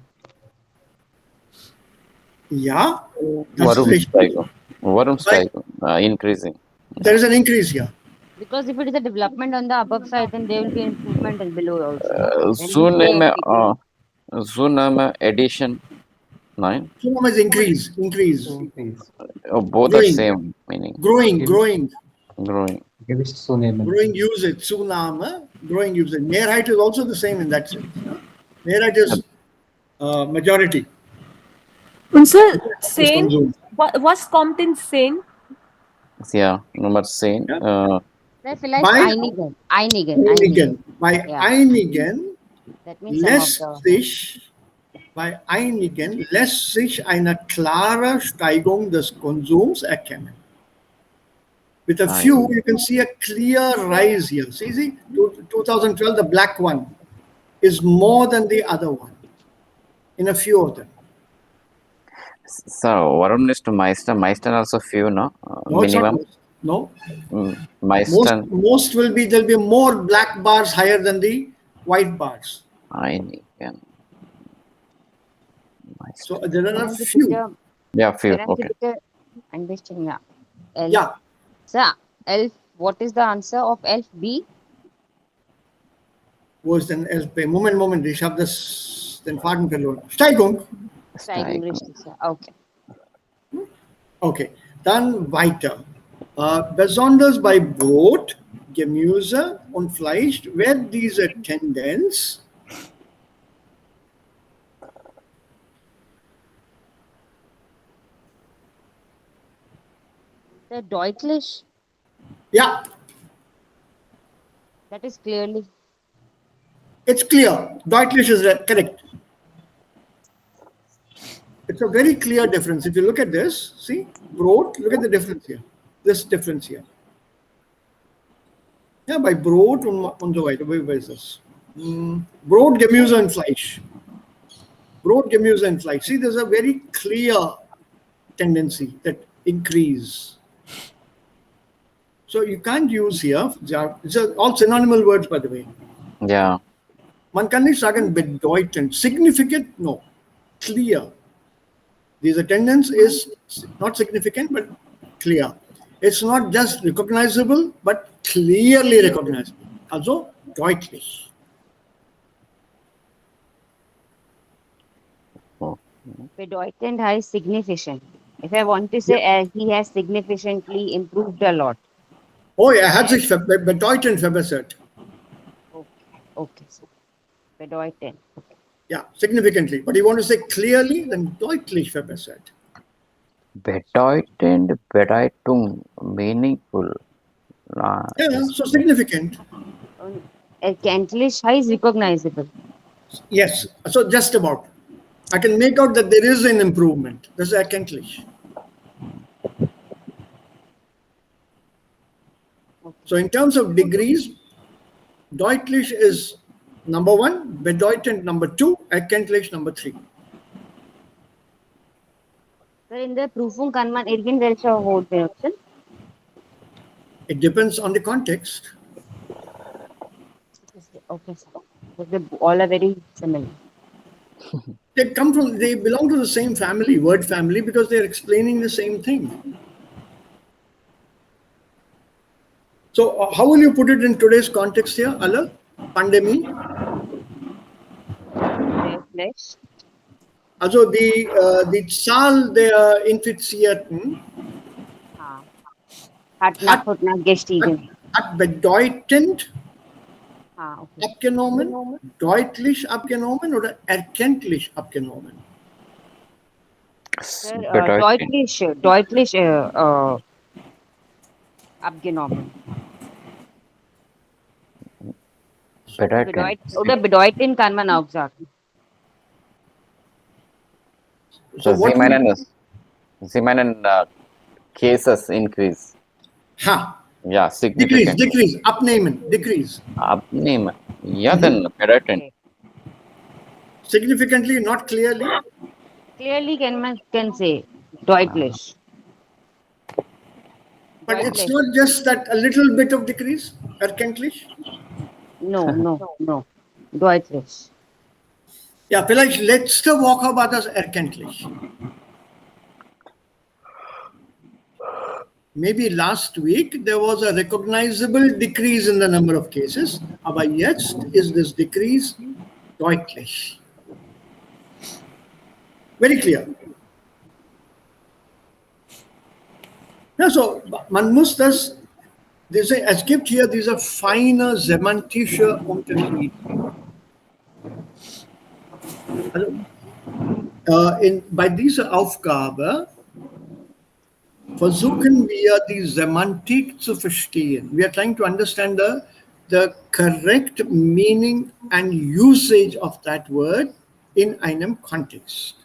[SPEAKER 2] Ja, das ist
[SPEAKER 1] Varum
[SPEAKER 2] richtig.
[SPEAKER 1] steigung. Varum
[SPEAKER 2] Weil
[SPEAKER 1] steigung. Increasing.
[SPEAKER 2] there is an increase here.
[SPEAKER 3] Because if it is a development on the above side, then there will be improvement and below also. No? Then we
[SPEAKER 1] Zunehme,
[SPEAKER 3] say decrease.
[SPEAKER 1] Zunehme addition. Nine.
[SPEAKER 2] Zunahme is increase.
[SPEAKER 4] Increase.
[SPEAKER 1] Both are
[SPEAKER 2] Growing.
[SPEAKER 1] same meaning.
[SPEAKER 2] Growing.
[SPEAKER 1] Growing.
[SPEAKER 4] Gewicht zunehmen.
[SPEAKER 2] Growing usage, Zunahme, growing usage. Mehrheit is also the same in that sense. No? Mehrheit is majority.
[SPEAKER 5] Und Sir,
[SPEAKER 2] Is
[SPEAKER 5] sane,
[SPEAKER 2] consumed.
[SPEAKER 5] was kommt in sane?
[SPEAKER 1] Yeah, Nummer 10.
[SPEAKER 2] Yeah.
[SPEAKER 3] Then vielleicht
[SPEAKER 2] Bei
[SPEAKER 3] einigen.
[SPEAKER 2] einigen. Bei
[SPEAKER 3] Ja.
[SPEAKER 2] einigen
[SPEAKER 3] That means some of
[SPEAKER 2] lässt
[SPEAKER 3] the.
[SPEAKER 2] sich bei einigen lässt sich eine klare Steigung des Konsums erkennen. With a few, you can see a clear rise here. See, 2012, the black one is more than the other one in a few of them.
[SPEAKER 1] So, Varum is to Meister. Meister also few, no?
[SPEAKER 2] No, it's not
[SPEAKER 1] Minimum.
[SPEAKER 2] most. No.
[SPEAKER 1] Meister.
[SPEAKER 2] Most will be, there'll be more black bars higher than the white bars.
[SPEAKER 1] Einigen.
[SPEAKER 2] So there are a
[SPEAKER 3] Können Sie
[SPEAKER 2] few.
[SPEAKER 3] bitte-
[SPEAKER 1] Yeah, few.
[SPEAKER 3] können Sie
[SPEAKER 1] Okay.
[SPEAKER 3] bitte ein bisschen, ja. L.
[SPEAKER 2] Yeah.
[SPEAKER 3] Sir, L, what is the answer of LB?
[SPEAKER 2] Wo ist denn LP? Moment, ich habe den Faden verloren. Steigung.
[SPEAKER 3] Steigung, richtig, Sir. Okay.
[SPEAKER 2] Okay, dann weiter. Besonders bei Brot, Gemüse und Fleisch wird diese Tendenz
[SPEAKER 3] Sir, deutlich,
[SPEAKER 2] ja,
[SPEAKER 3] that is clearly.
[SPEAKER 2] it's clear. Deutlich is correct. It's a very clear difference. If you look at this, see, Brot, look at the difference here. This difference here. Ja, bei Brot und so weiter. Where is this? Brot, Gemüse und Fleisch. Brot, Gemüse und Fleisch. See, there's a very clear tendency that increase. So you can't use here, it's all synonymous words, by the way.
[SPEAKER 1] Yeah.
[SPEAKER 2] Man kann nicht sagen bedeutend. Significant? No. Clear. This attendance is not significant, but clear. It's not just recognizable, but clearly recognizable. Also deutlich.
[SPEAKER 3] Bedeutend has significant. If I want to say he has significantly improved a lot.
[SPEAKER 2] Oh, er hat sich bedeutend verbessert.
[SPEAKER 3] Okay, so bedeutend. Okay.
[SPEAKER 2] Yeah, significantly. But you want to say clearly, then deutlich verbessert.
[SPEAKER 1] Bedeutend, Bedeutung, meaningful.
[SPEAKER 2] Yeah, so significant.
[SPEAKER 3] Erkenntlich is recognizable.
[SPEAKER 2] Yes, so just about. I can make out that there is an improvement. That's erkenntlich. So in terms of degrees, deutlich is number 1, bedeutend number 2, erkenntlich number 3.
[SPEAKER 3] So in the Prüfung kann man irgendwelche Wort benutzen?
[SPEAKER 2] It depends on the context.
[SPEAKER 3] Okay, sir. They all are very similar.
[SPEAKER 2] They belong to the same family, word family, because they're explaining the same thing. So how will you put it in today's context here, Allah? Pandemic?
[SPEAKER 3] Fleisch.
[SPEAKER 2] Also die Zahl der Infizierten
[SPEAKER 3] Hat nach und nach gestiegen.
[SPEAKER 2] hat bedeutend
[SPEAKER 3] Okay.
[SPEAKER 2] abgenommen, deutlich abgenommen oder erkenntlich abgenommen?
[SPEAKER 3] Sir,
[SPEAKER 1] Bedeutend.
[SPEAKER 3] deutlich abgenommen.
[SPEAKER 1] Bedeutend.
[SPEAKER 3] Oder bedeutend kann man auch sagen.
[SPEAKER 1] So Sie meinen cases increase.
[SPEAKER 2] Ha,
[SPEAKER 1] Yeah, significant.
[SPEAKER 2] decrease, abnehmen, decrease.
[SPEAKER 1] Abnehmen. Yeah, then bedeutend.
[SPEAKER 3] Okay.
[SPEAKER 2] Significantly, not clearly.
[SPEAKER 3] Clearly can say deutlich.
[SPEAKER 2] But it's not just that a little bit of decrease, erkenntlich.
[SPEAKER 3] No. Deutlich.
[SPEAKER 2] Ja, vielleicht letzte Woche war das erkenntlich. Maybe last week there was a recognizable decrease in the number of cases, aber jetzt ist this decrease deutlich. Very clear. Ja, so, man muss das, es gibt hier diese feine semantische Unterschied. Also, bei dieser Aufgabe versuchen wir die Semantik zu verstehen. We are trying to understand the correct meaning and usage of that word in einem Kontext.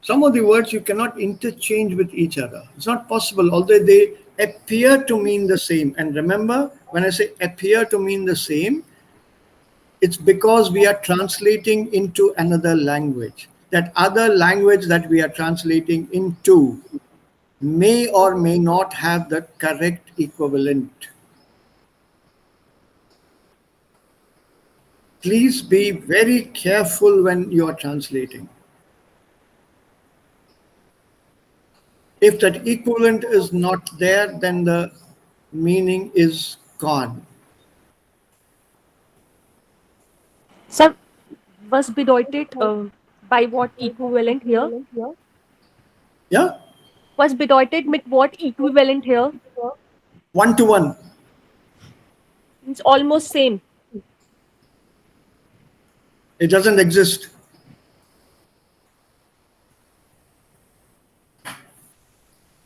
[SPEAKER 2] Some of the words you cannot interchange with each other. It's not possible, although they appear to mean the same. And remember, when I say appear to mean the same, it's because we are translating into another language. That other language that we are translating into may or may not have the correct equivalent. Please be very careful when you are translating. If that equivalent is not there, then the meaning is gone.
[SPEAKER 5] Sir, was bedeutet by what equivalent here?
[SPEAKER 2] Yeah?
[SPEAKER 5] Was bedeutet mit what equivalent here?
[SPEAKER 2] 1-to-1.
[SPEAKER 5] It's almost same.
[SPEAKER 2] It doesn't exist.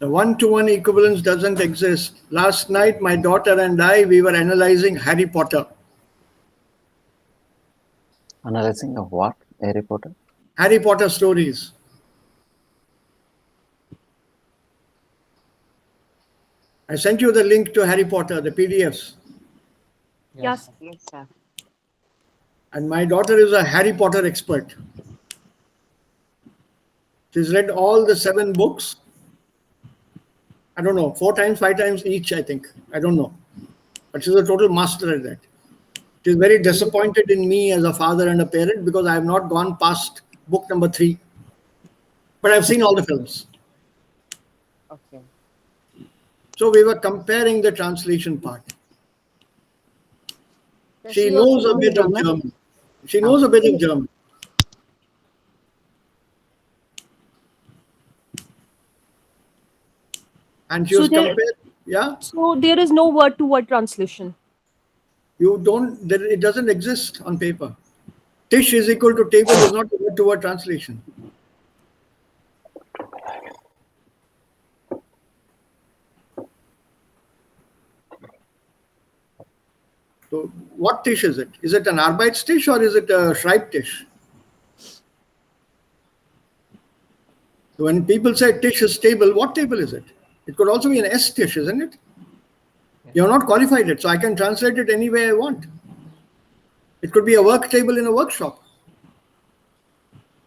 [SPEAKER 2] The 1-to-1 equivalence doesn't exist. Last night, my daughter and I, we were analyzing Harry Potter.
[SPEAKER 1] Analyzing of what? Harry Potter?
[SPEAKER 2] Harry Potter stories. I sent you the link to Harry Potter, the PDFs.
[SPEAKER 5] Yes.
[SPEAKER 3] Yes, sir.
[SPEAKER 2] And my daughter is a Harry Potter expert. She's read all the 7 books. I don't know, 4 times, 5 times each, I think. I don't know. But she's a total master at that. She's very disappointed in me as a father and a parent because I have not gone past book number 3. But I've seen all the films.
[SPEAKER 3] Okay.
[SPEAKER 2] So we were comparing the translation part.
[SPEAKER 3] Does
[SPEAKER 2] She
[SPEAKER 3] she
[SPEAKER 2] knows
[SPEAKER 3] also
[SPEAKER 2] a bit of
[SPEAKER 3] German?
[SPEAKER 2] German. She knows a bit of German. And she
[SPEAKER 5] So
[SPEAKER 2] was
[SPEAKER 5] there-
[SPEAKER 2] compared. Yeah,
[SPEAKER 5] So there is no word-to-word translation.
[SPEAKER 2] it doesn't exist on paper. Tish is equal to table is not a word-to-word translation. So what Tish is it? Is it an Arbeitstisch or is it a Schreibtisch? So when people say Tisch is table, what table is it? It could also be an S-Tisch, isn't it? You're not qualified it, so I can translate it any way I want. It could be a work table in a workshop.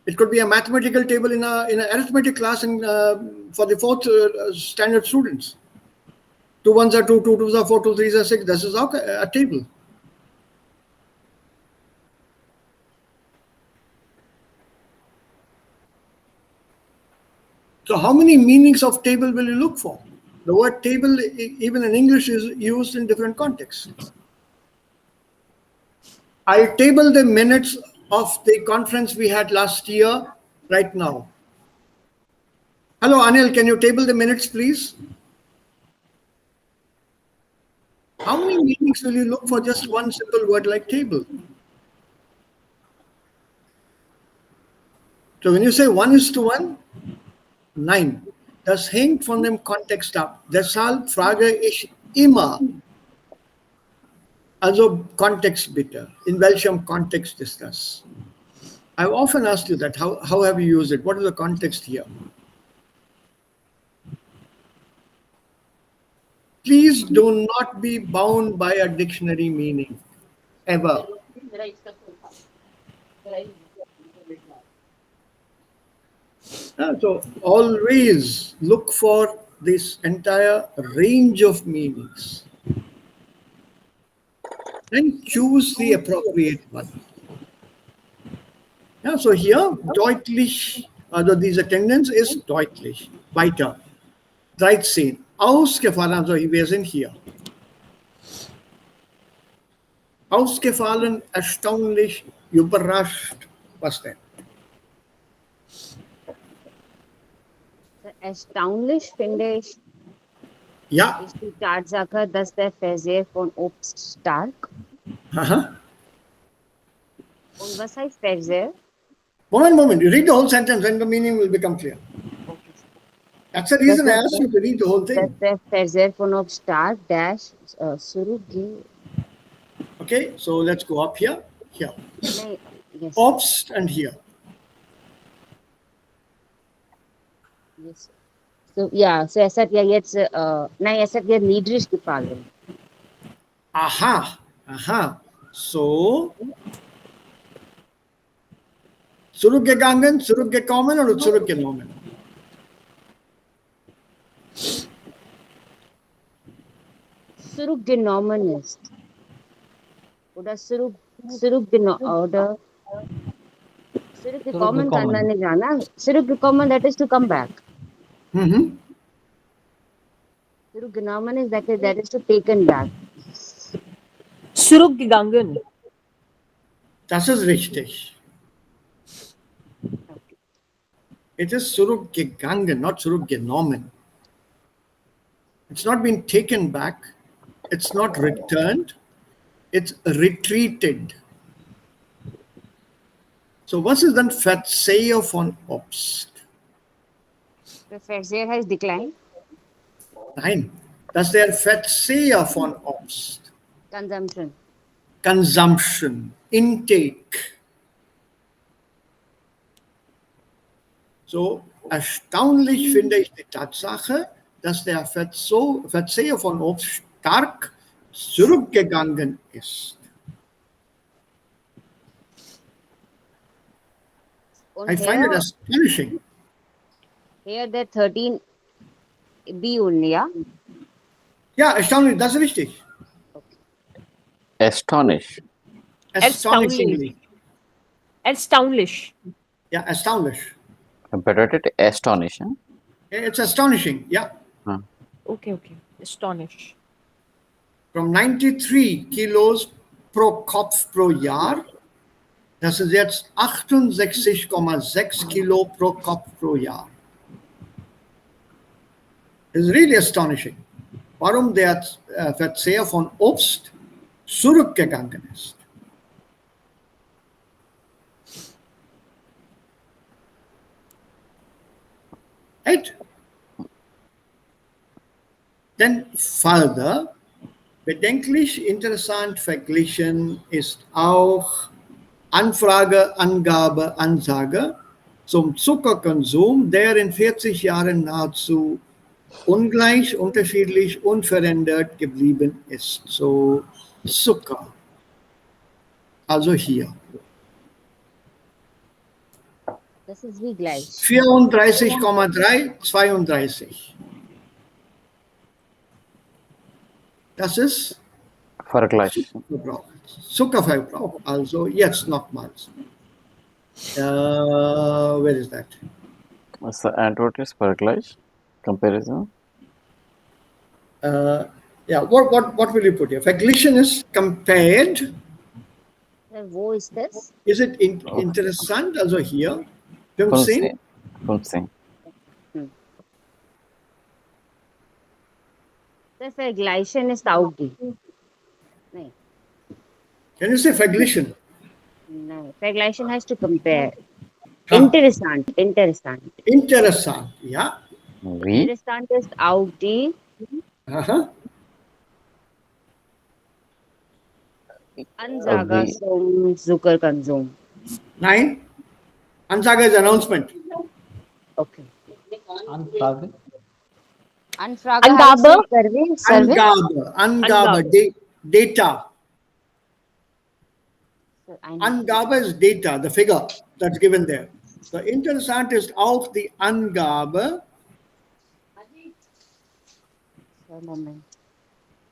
[SPEAKER 2] It could be a mathematical table in an arithmetic class for the 4th standard students. 2 1s are 2, 2 2s are 4, 2 3s are 6. This is a table. So how many meanings of table will you look for? The word table, even in English, is used in different contexts. I'll table the minutes of the conference we had last year right now. Hello, Anil, can you table the minutes, please? How many meanings will you look for just one simple word like table? So when you say 1:1, 9. Das hängt von dem Kontext ab. Deshalb frage ich immer, also Kontext bitte. In welchem Kontext ist das? I've often asked you that. How have you used it? What is the context here? Please do not be bound by a dictionary meaning, ever. So always look for this entire range of meanings. then choose the appropriate one. Ja, so hier deutlich, also diese Tendenz ist deutlich. Weiter. 13. Ausgefallen, also wir sind hier. Ausgefallen, erstaunlich, überrascht. Was denn?
[SPEAKER 3] Erstaunlich finde ich,
[SPEAKER 2] Ja.
[SPEAKER 3] ist die Tatsache, dass der Verzehr von Obst stark.
[SPEAKER 2] Aha.
[SPEAKER 3] Und was heißt Verzehr?
[SPEAKER 2] Moment. You read the whole sentence and the meaning will become clear.
[SPEAKER 3] Okay.
[SPEAKER 2] That's the reason I
[SPEAKER 3] Dass
[SPEAKER 2] asked you to read the whole
[SPEAKER 3] Dass
[SPEAKER 2] thing.
[SPEAKER 3] der Verzehr von Obst stark dash
[SPEAKER 2] Okay, so let's go up here. Here.
[SPEAKER 3] नहीं, yes,
[SPEAKER 2] Obst and here.
[SPEAKER 3] yes. So yeah, so es hat ja jetzt, nein, es hat ja niedrig gefallen.
[SPEAKER 2] Aha. So. Zurückgegangen, zurückgekommen oder zurückgenommen?
[SPEAKER 3] Zurückgenommen ist. Oder zurückgekommen kann man nicht sagen. Zurückgekommen, that is to come back.
[SPEAKER 2] Mhm.
[SPEAKER 3] Zurückgenommen is that is to taken back.
[SPEAKER 5] Zurückgegangen.
[SPEAKER 2] Das ist richtig. It is zurückgegangen, not zurückgenommen. It's not been taken back. It's not returned. It's retreated. So was ist dann Verzehr von Obst?
[SPEAKER 3] The Verzehr has declined.
[SPEAKER 2] Nein, das ist der Verzehr von Obst.
[SPEAKER 3] Consumption.
[SPEAKER 2] Consumption, Intake. So erstaunlich finde ich die Tatsache, dass der Verzehr von Obst stark zurückgegangen ist.
[SPEAKER 3] Und
[SPEAKER 2] I find it astonishing.
[SPEAKER 3] here the 13 B only, yeah?
[SPEAKER 2] Ja, erstaunlich, das ist richtig.
[SPEAKER 1] Astonish.
[SPEAKER 2] Astonishingly.
[SPEAKER 5] Erstaunlich.
[SPEAKER 2] Ja, erstaunlich.
[SPEAKER 1] Better to astonish. Huh?
[SPEAKER 2] It's astonishing, ja.
[SPEAKER 5] Okay. Astonish.
[SPEAKER 2] From 93 Kilos pro Kopf pro Jahr, das ist jetzt 68,6 Kilo pro Kopf pro Jahr. It's really astonishing. Warum der Verzehr von Obst zurückgegangen ist. Right? Then further, bedenklich interessant verglichen ist auch Anfrage, Angabe, Ansage zum Zuckerkonsum, der in 40 Jahren nahezu ungleich, unterschiedlich, unverändert geblieben ist. So Zucker. Also hier.
[SPEAKER 3] Das ist wie gleich.
[SPEAKER 2] 34,3, 32. Das ist
[SPEAKER 1] Vergleich.
[SPEAKER 2] Verbrauch. Zuckerverbrauch. Also jetzt nochmals. Where is that?
[SPEAKER 1] What's the advertise Vergleich? Comparison?
[SPEAKER 2] Yeah, what will you put here? Verglichen is compared.
[SPEAKER 3] Wo ist das?
[SPEAKER 2] Is it interessant? Also hier. 15.
[SPEAKER 1] 15.
[SPEAKER 3] Der Vergleichen ist auch die. Nein.
[SPEAKER 2] Can you say verglichen?
[SPEAKER 3] Nein. Vergleichen heißt to compare. Interessant.
[SPEAKER 2] Interessant, ja.
[SPEAKER 1] Wie?
[SPEAKER 3] Interessant ist auch die.
[SPEAKER 2] Aha.
[SPEAKER 3] Ansage zum Zuckerkonsum.
[SPEAKER 2] Nein. Ansage is announcement.
[SPEAKER 3] Okay.
[SPEAKER 4] Anfrage.
[SPEAKER 3] Anfrage
[SPEAKER 5] Angabe?
[SPEAKER 3] heißt Service.
[SPEAKER 2] Angabe, data. Angabe is data, the figure that's given there. So interessant ist auch die Angabe
[SPEAKER 3] Moment.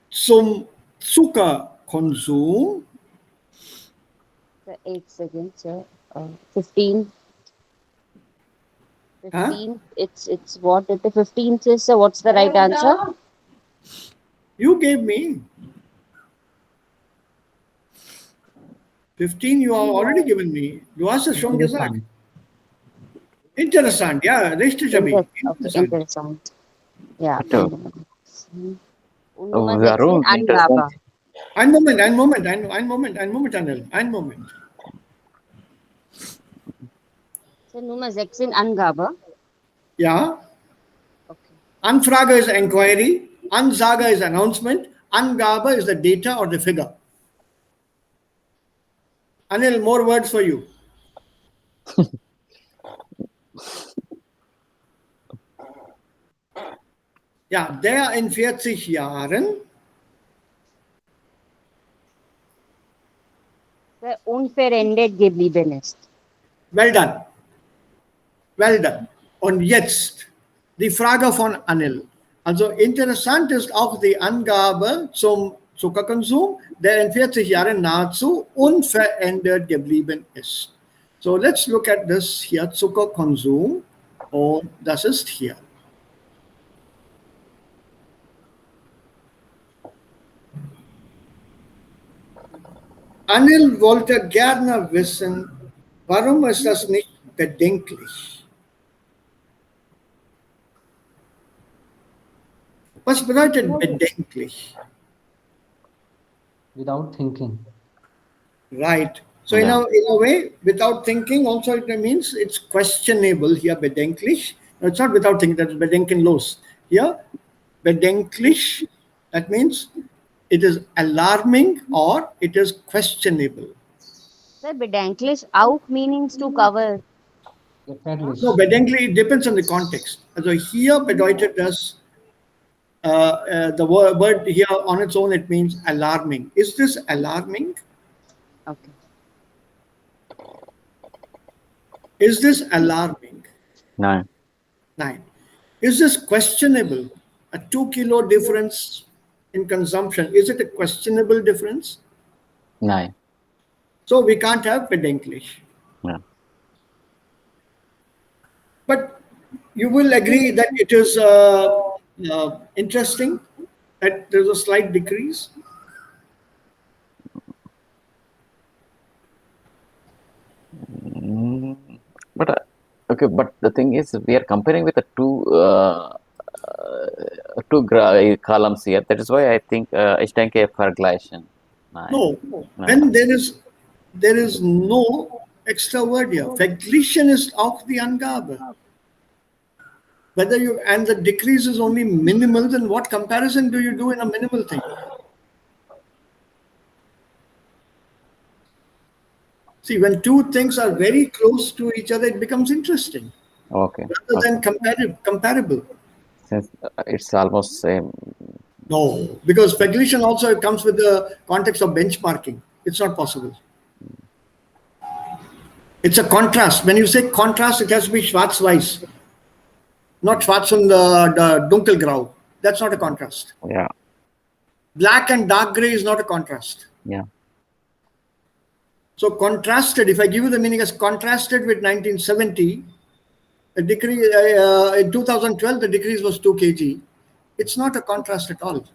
[SPEAKER 2] zum Zuckerkonsum. Zuckerkonsum.
[SPEAKER 3] 8 seconds, sir. 15.
[SPEAKER 2] Huh?
[SPEAKER 3] 15. It's what? The 15th is what's the right answer?
[SPEAKER 2] You gave me 15. You have already given me. Du hast es schon gesagt. Interessant. Ja, richtig, Abi.
[SPEAKER 3] Okay,
[SPEAKER 2] Interessant.
[SPEAKER 3] interessant. Ja.
[SPEAKER 1] But,
[SPEAKER 3] Und Nummer 16,
[SPEAKER 1] Varun,
[SPEAKER 3] Angabe.
[SPEAKER 1] interessant.
[SPEAKER 2] Ein Moment, Anil. Ein Moment.
[SPEAKER 3] So, Nummer 16, Angabe.
[SPEAKER 2] Ja.
[SPEAKER 3] Okay.
[SPEAKER 2] Anfrage is inquiry. Ansage is announcement. Angabe is the data or the figure. Anil, more words for you. Ja, der in 40 Jahren
[SPEAKER 3] The unverändert geblieben ist.
[SPEAKER 2] well done. Well done. Und jetzt die Frage von Anil. Also interessant ist auch die Angabe zum Zuckerkonsum, der in 40 Jahren nahezu unverändert geblieben ist. So let's look at this hier, Zuckerkonsum. Und das ist hier. Anil wollte gerne wissen, warum ist das nicht bedenklich? Was bedeutet bedenklich?
[SPEAKER 4] Without thinking.
[SPEAKER 2] Right. So in a way, without thinking also it means it's questionable here, bedenklich. No, it's not without thinking, that's bedenkenlos. Here, bedenklich, that means it is alarming or it is questionable.
[SPEAKER 3] Sir, bedenklich auch meanings to cover.
[SPEAKER 4] Gefährlich.
[SPEAKER 2] No, bedenklich, it depends on the context. Also hier bedeutet das, the word here on its own, it means alarming. Is this alarming?
[SPEAKER 3] Okay.
[SPEAKER 2] Is this alarming?
[SPEAKER 1] No.
[SPEAKER 2] 9. Is this questionable? A 2 kilo difference in consumption, is it a questionable difference?
[SPEAKER 1] No.
[SPEAKER 2] So we can't have bedenklich.
[SPEAKER 1] No.
[SPEAKER 2] But you will agree that it is interesting that there's a slight decrease.
[SPEAKER 1] But okay, but the thing is, we are comparing with the two columns here. That is why I think ich denke Vergleichen.
[SPEAKER 2] No, when there is no extra word here. Verglichen ist auch die Angabe. Whether you and the decrease is only minimal, then what comparison do you do in a minimal thing? See, when two things are very close to each other, it becomes interesting
[SPEAKER 1] Okay.
[SPEAKER 2] rather than comparable.
[SPEAKER 1] Since it's almost same.
[SPEAKER 2] No, because Verglichen also comes with the context of benchmarking. It's not possible. It's a contrast. When you say contrast, it has to be schwarz-weiß, not schwarz und dunkelgrau. That's not a contrast.
[SPEAKER 1] Yeah.
[SPEAKER 2] Black and dark gray is not a contrast.
[SPEAKER 1] Yeah.
[SPEAKER 2] So contrasted, if I give you the meaning as contrasted with 1970, a decrease in 2012, the decrease was 2 kg. It's not a contrast at all.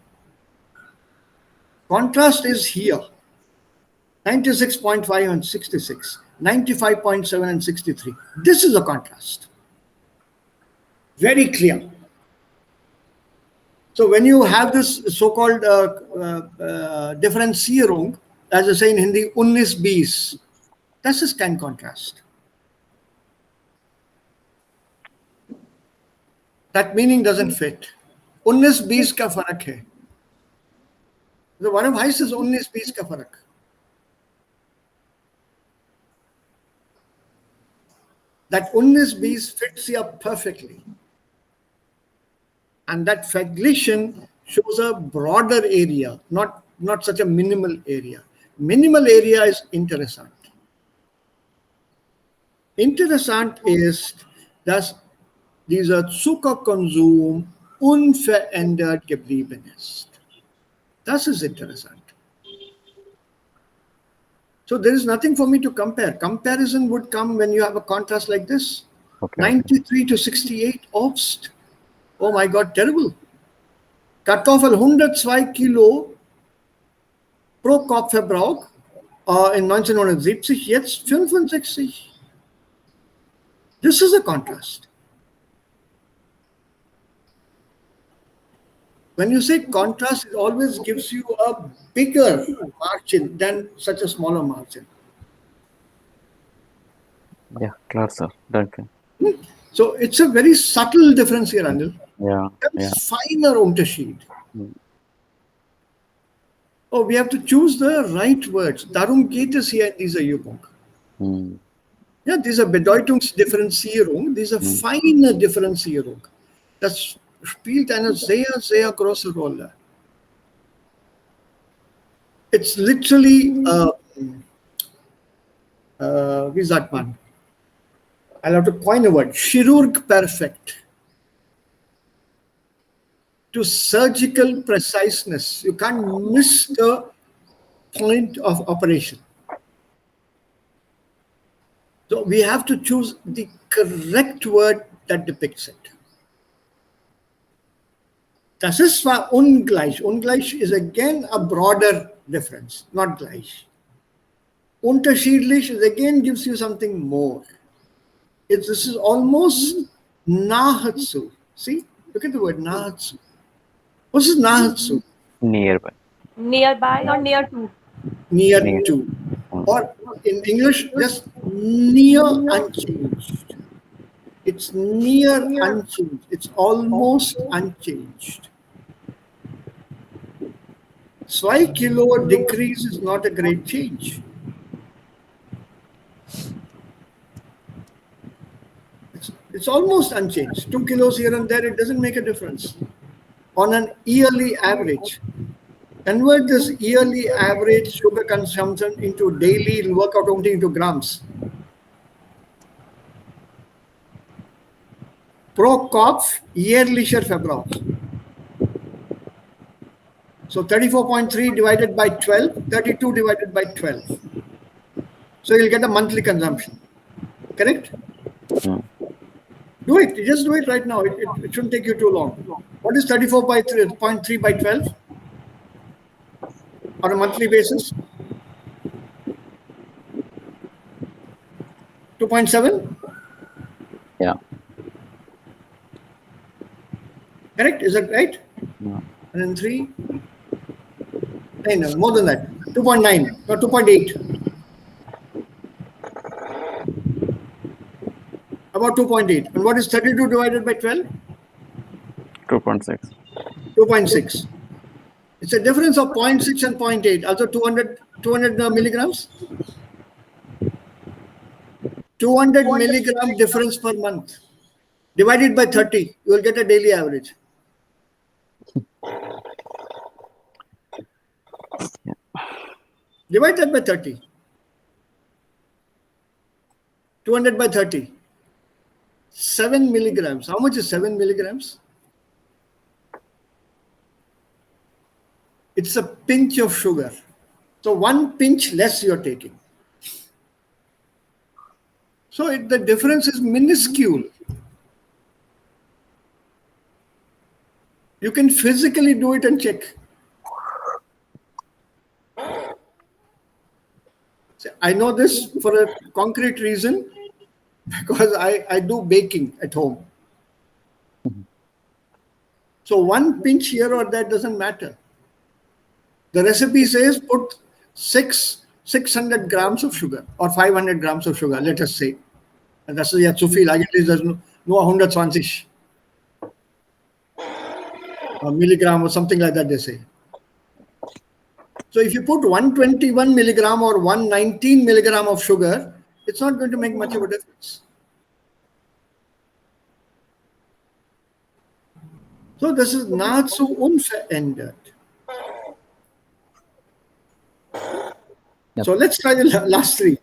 [SPEAKER 2] Contrast is here. 96.5 and 66, 95.7 and 63. This is a contrast. Very clear. So when you have this so-called Differenzierung, as I say in Hindi, 19-20, this is kein contrast. That meaning doesn't fit. 19-20 का फर्क है. The warum heißt es 19-20 का फर्क? That 19-20 fits here perfectly. And that Verglichen shows a broader area, not such a minimal area. Minimal area is interessant. Interessant ist, dass dieser Zuckerkonsum unverändert geblieben ist. Das ist interessant. So there is nothing for me to compare. Comparison would come when you have a contrast like this.
[SPEAKER 1] Okay.
[SPEAKER 2] 93 to 68 Obst. Oh my God, terrible. Kartoffel 102 Kilo pro Kopfverbrauch in 1970, jetzt 65. This is a contrast. When you say contrast, it always gives you a bigger margin than such a smaller margin.
[SPEAKER 1] Yeah, klar, sir. Danke.
[SPEAKER 2] So it's a very subtle difference here, Anil.
[SPEAKER 1] Ja, ja.
[SPEAKER 2] Ganz feiner Unterschied.
[SPEAKER 1] Hm.
[SPEAKER 2] Oh, we have to choose the right words. Darum geht es hier in dieser Übung.
[SPEAKER 1] Hm.
[SPEAKER 2] Ja, diese Bedeutungsdifferenzierung, diese feine Differenzierung, das spielt eine sehr, sehr große Rolle. It's literally, wie sagt man? I'll have to coin a word, chirurg perfect. To surgical preciseness. You can't miss the point of operation. So we have to choose the correct word that depicts it. Das ist zwar ungleich. Ungleich is again a broader difference, not gleich. Unterschiedlich is again gives you something more. This is almost nahezu. See, look at the word nahezu. What is nahezu?
[SPEAKER 1] Nearby.
[SPEAKER 5] Nearby or near to?
[SPEAKER 2] Near
[SPEAKER 1] Near.
[SPEAKER 2] to. Or in English, just near unchanged. It's near unchanged. It's almost unchanged. 2 kilo decrease is not a great change. It's almost unchanged. 2 kilos here and there, it doesn't make a difference. On an yearly average, convert this yearly average sugar consumption into daily, it'll work out only into grams. Pro Kopf jährlicher Verbrauch. So 34.3 divided by 12, 32 divided by 12. So you'll get a monthly consumption. Correct? Do it. Just do it right now. It shouldn't take you too long. What is 34.3 by 12? On a monthly basis? 2.7?
[SPEAKER 1] Yeah.
[SPEAKER 2] Correct? Is that right?
[SPEAKER 1] Yeah.
[SPEAKER 2] And then 3? No, more than that. 2.9, no, 2.8. About 2.8. And what is 32 divided by 12?
[SPEAKER 1] 2.6.
[SPEAKER 2] 2.6. It's a difference of 0.6 and 0.8. Also 200 milligrams. 200 milligram difference per month. Divided by 30, you will get a daily average.
[SPEAKER 1] Yeah.
[SPEAKER 2] Divide that by 30. 200 by 30. 7 milligrams. How much is 7 milligrams? It's a pinch of sugar. So 1 pinch less you're taking. So the difference is minuscule. You can physically do it and check. I know this for a concrete reason because I do baking at home. So 1 pinch here or there doesn't matter. The recipe says put 600 grams of sugar or 500 grams of sugar, let us say. And das ist ja zu viel. Eigentlich ist das nur 120 milligram or something like that, they say. So if you put 121 milligram or 119 milligram of sugar, it's not going to make much of a difference. So this is nahezu unverändert.
[SPEAKER 1] Yep.
[SPEAKER 2] So let's try the last three.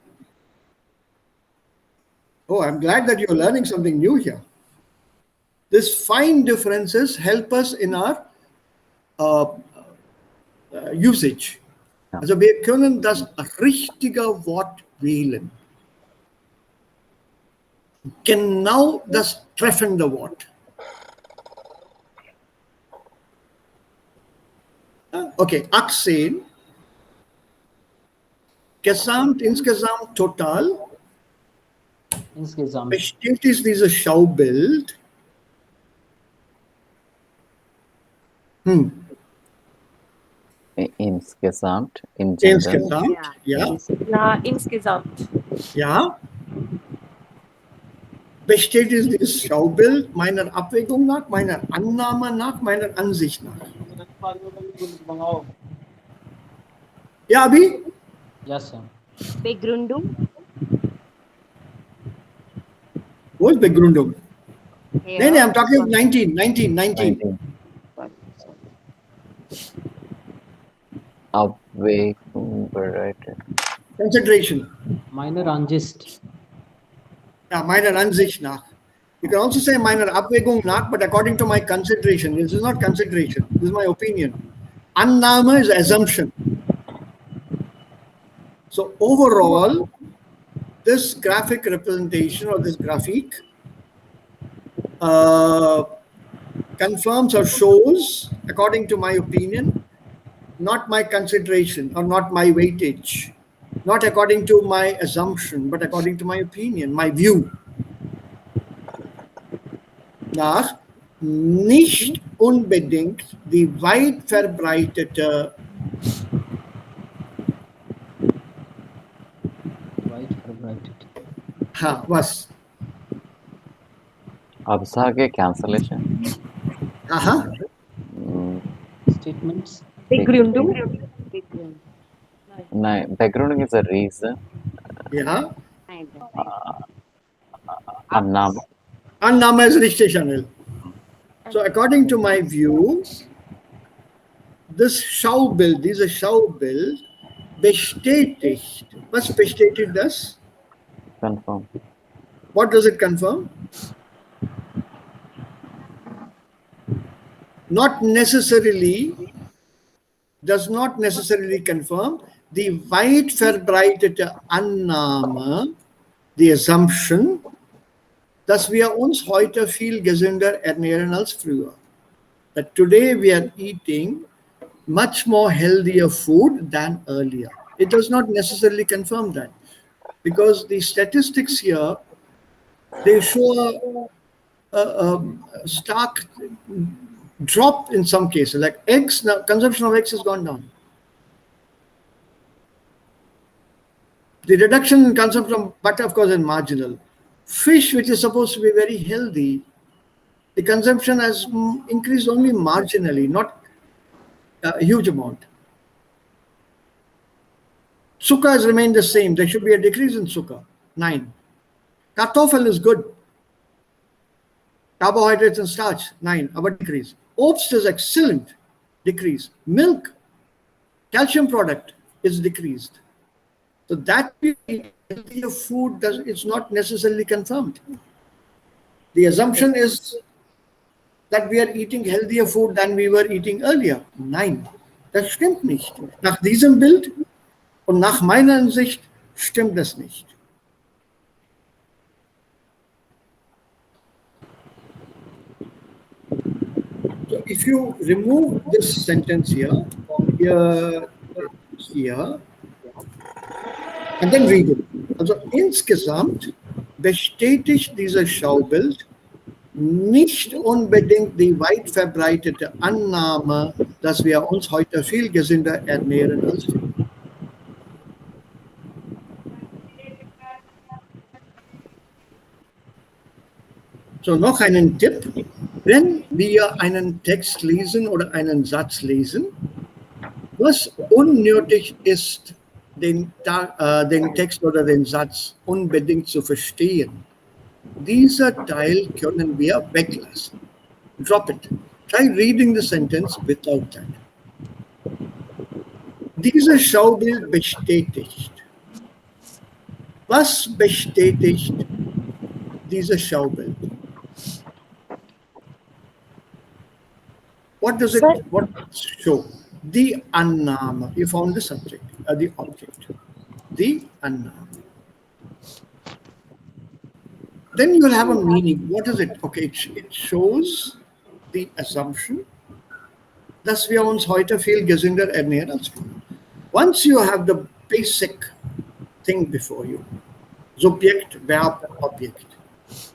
[SPEAKER 2] Oh, I'm glad that you're learning something new here. These fine differences help us in our usage. Also wir können das richtige Wort wählen. Genau das treffende Wort. Okay, 18. Insgesamt, total.
[SPEAKER 4] Insgesamt.
[SPEAKER 2] Besteht ist dieses Schaubild.
[SPEAKER 1] Insgesamt, in general.
[SPEAKER 2] Insgesamt, ja.
[SPEAKER 5] Na, insgesamt.
[SPEAKER 2] Ja. Besteht dieses Schaubild meiner Abwägung nach, meiner Annahme nach, meiner Ansicht nach? Ja, Abi?
[SPEAKER 4] Yes, sir.
[SPEAKER 3] Begründung.
[SPEAKER 2] Wo ist Begründung?
[SPEAKER 3] Here.
[SPEAKER 2] Nee, I'm talking 19.
[SPEAKER 1] 19. Abwägung bereitet.
[SPEAKER 2] Concentration.
[SPEAKER 4] Meiner Ansicht.
[SPEAKER 2] Ja, meiner Ansicht nach. You can also say meiner Abwägung nach, but according to my consideration. This is not consideration. This is my opinion. Annahme is assumption. So overall, this graphic representation or this graphic confirms or shows, according to my opinion, not my consideration or not my weightage, not according to my assumption, but according to my opinion, my view. Nach nicht unbedingt die weit verbreitete
[SPEAKER 4] Weit verbreitet.
[SPEAKER 2] was?
[SPEAKER 1] Absage, cancellation.
[SPEAKER 2] Aha.
[SPEAKER 4] Statements.
[SPEAKER 5] Begründung.
[SPEAKER 3] Begründung.
[SPEAKER 1] No, Begründung is a reason.
[SPEAKER 2] Ja.
[SPEAKER 1] Annahme.
[SPEAKER 2] Annahme ist richtig, Anil. So according to my view, dieses Schaubild bestätigt. Was bestätigt das?
[SPEAKER 1] Confirm.
[SPEAKER 2] What does it confirm? Does not necessarily confirm die weit verbreitete Annahme, die Assumption, dass wir uns heute viel gesünder ernähren als früher. That today we are eating much more healthier food than earlier. It does not necessarily confirm that, because the statistics here, they show a stark drop in some cases. Like eggs, now consumption of eggs has gone down. The reduction in consumption of butter, of course, is marginal. Fish, which is supposed to be very healthy, the consumption has increased only marginally, not a huge amount. Sukkah has remained the same. There should be a decrease in sukkah, 9. Kartoffel is good. Carbohydrates and starch, 9, about decrease. Oats is excellent, decrease. Milk, calcium product is decreased. So that healthier food it's not necessarily confirmed. The assumption is that we are eating healthier food than we were eating earlier. 9. Das stimmt nicht. Nach diesem Bild und nach meiner Ansicht stimmt das nicht. So if you remove this sentence here, from here, and then read it. Also insgesamt bestätigt dieses Schaubild nicht unbedingt die weit verbreitete Annahme, dass wir uns heute viel gesünder ernähren als früher. So, noch einen Tipp. Wenn wir einen Text lesen oder einen Satz lesen, was unnötig ist, den Text oder den Satz unbedingt zu verstehen, dieser Teil können wir weglassen. Drop it. Try reading the sentence without that. Dieses Schaubild bestätigt. Was bestätigt dieses Schaubild? What does it show? The Annama. You found the subject, the object. The Annama. Then you will have a meaning. What is it? Okay, it shows the assumption, dass wir uns heute viel gesünder ernähren als früher. Once you have the basic thing before you, Subjekt, Verb, Object,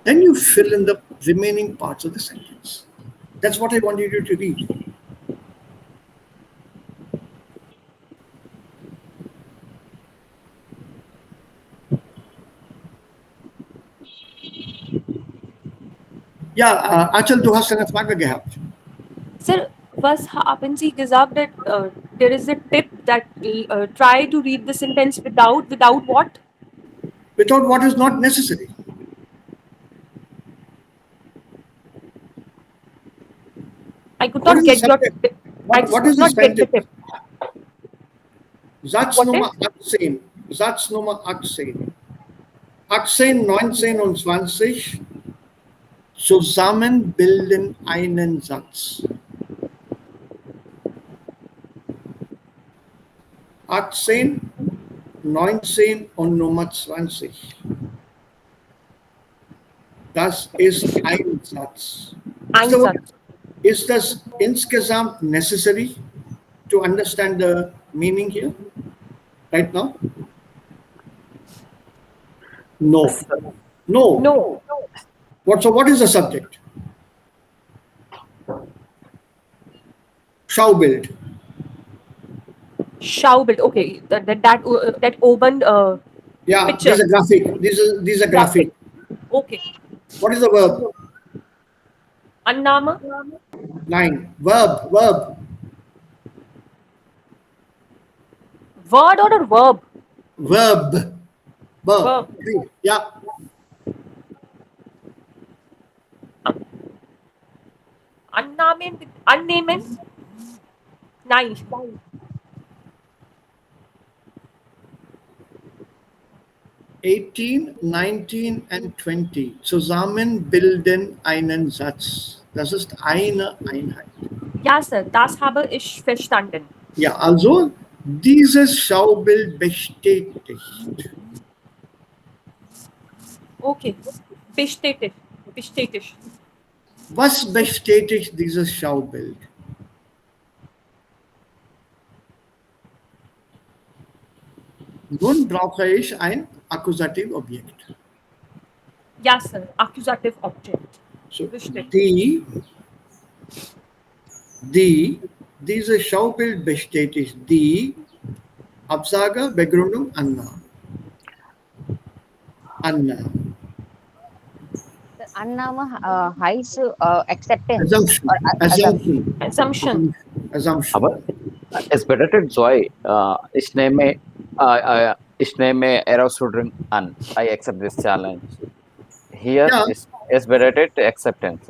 [SPEAKER 2] then you fill in the remaining parts of the sentence. That's what I wanted you to read. Ja, Achal, du hast eine Frage gehabt.
[SPEAKER 5] Sir, was haben Sie gesagt that there is a tip that try to read the sentence without what?
[SPEAKER 2] Without what is not necessary.
[SPEAKER 5] I could
[SPEAKER 2] What
[SPEAKER 5] not
[SPEAKER 2] is
[SPEAKER 5] get
[SPEAKER 2] the
[SPEAKER 5] your
[SPEAKER 2] subject?
[SPEAKER 5] tip.
[SPEAKER 2] What is the
[SPEAKER 5] not get the
[SPEAKER 2] sentence?
[SPEAKER 5] tip.
[SPEAKER 2] Satz
[SPEAKER 5] What
[SPEAKER 2] Nummer 18. Satz Nummer 18. 18, 19 und 20 zusammen bilden einen Satz. 18, 19 und Nummer 20. Das ist ein Satz.
[SPEAKER 5] Ein
[SPEAKER 2] So,
[SPEAKER 5] Satz.
[SPEAKER 2] is this insgesamt necessary to understand the meaning here right now? No. No.
[SPEAKER 5] No.
[SPEAKER 2] So what is the subject? Schaubild.
[SPEAKER 5] Schaubild. Okay, that open
[SPEAKER 2] Yeah,
[SPEAKER 5] picture.
[SPEAKER 2] these are graphic. These are graphic.
[SPEAKER 5] Okay.
[SPEAKER 2] What is the verb?
[SPEAKER 5] Annama.
[SPEAKER 2] 9. Verb.
[SPEAKER 5] Word or verb?
[SPEAKER 2] Verb.
[SPEAKER 5] Verb.
[SPEAKER 2] Yeah.
[SPEAKER 5] Unname is 9.
[SPEAKER 2] 18, 19 and 20 zusammen bilden einen Satz. Das ist eine Einheit.
[SPEAKER 5] Ja, Sir, das habe ich verstanden.
[SPEAKER 2] Ja, also dieses Schaubild bestätigt.
[SPEAKER 5] Okay. Bestätigt.
[SPEAKER 2] Was bestätigt dieses Schaubild? Nun brauche ich ein Akkusativobjekt.
[SPEAKER 5] Ja, Sir. Accusative object.
[SPEAKER 2] So,
[SPEAKER 5] Bestätigt.
[SPEAKER 2] dieses Schaubild bestätigt die Absage, Begründung, Annahme. Annahme.
[SPEAKER 3] Annahme heißt acceptance.
[SPEAKER 2] Assumption.
[SPEAKER 3] Or
[SPEAKER 2] Assumption. Assumption.
[SPEAKER 1] Aber es bedeutet Joy. Ich nehme herausforderung an. I accept this challenge. Here
[SPEAKER 2] Yeah.
[SPEAKER 1] es bedeutet acceptance.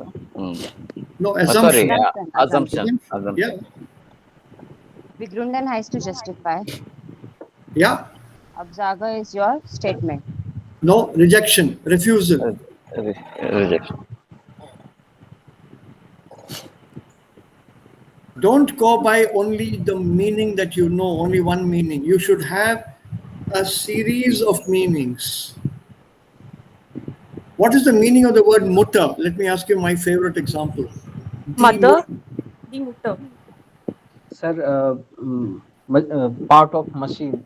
[SPEAKER 2] No,
[SPEAKER 1] Sorry,
[SPEAKER 2] assumption.
[SPEAKER 1] assumption.
[SPEAKER 2] Yeah.
[SPEAKER 3] Begründen heißt to justify.
[SPEAKER 2] Yeah.
[SPEAKER 3] Absage is your statement.
[SPEAKER 2] No, rejection, refusal.
[SPEAKER 1] Rejection.
[SPEAKER 2] Don't go by only the meaning that you know, only one meaning. You should have a series of meanings. What is the meaning of the word Mutter? Let me ask you my favorite example.
[SPEAKER 5] Mother. Die Mutter.
[SPEAKER 4] Sir, part of machine.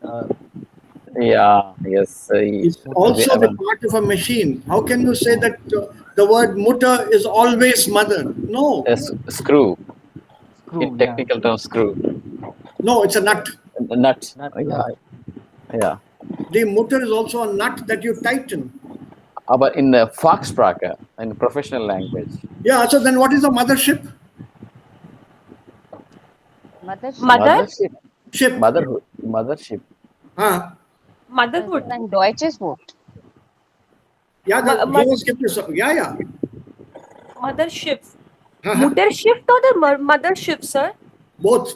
[SPEAKER 1] Yeah, yes.
[SPEAKER 2] It's also the part of a machine. How can you say that the word Mutter is always mother? No.
[SPEAKER 1] Screw.
[SPEAKER 4] Screw,
[SPEAKER 1] In technical terms, screw.
[SPEAKER 2] No, it's a nut.
[SPEAKER 1] Nut.
[SPEAKER 4] Nut.
[SPEAKER 1] Yeah.
[SPEAKER 2] The Mutter is also a nut that you tighten.
[SPEAKER 1] But in the Fachsprache, in professional language.
[SPEAKER 2] Yeah, so then what is the mothership?
[SPEAKER 5] Mother?
[SPEAKER 1] Mothership.
[SPEAKER 2] Ship.
[SPEAKER 1] Motherhood. Mothership.
[SPEAKER 2] Huh?
[SPEAKER 5] Motherhood.
[SPEAKER 3] Ein deutsches Wort.
[SPEAKER 2] Yeah, sowas gibt es. Yeah.
[SPEAKER 5] Mothership. Muttership or the mothership, sir?
[SPEAKER 2] Both.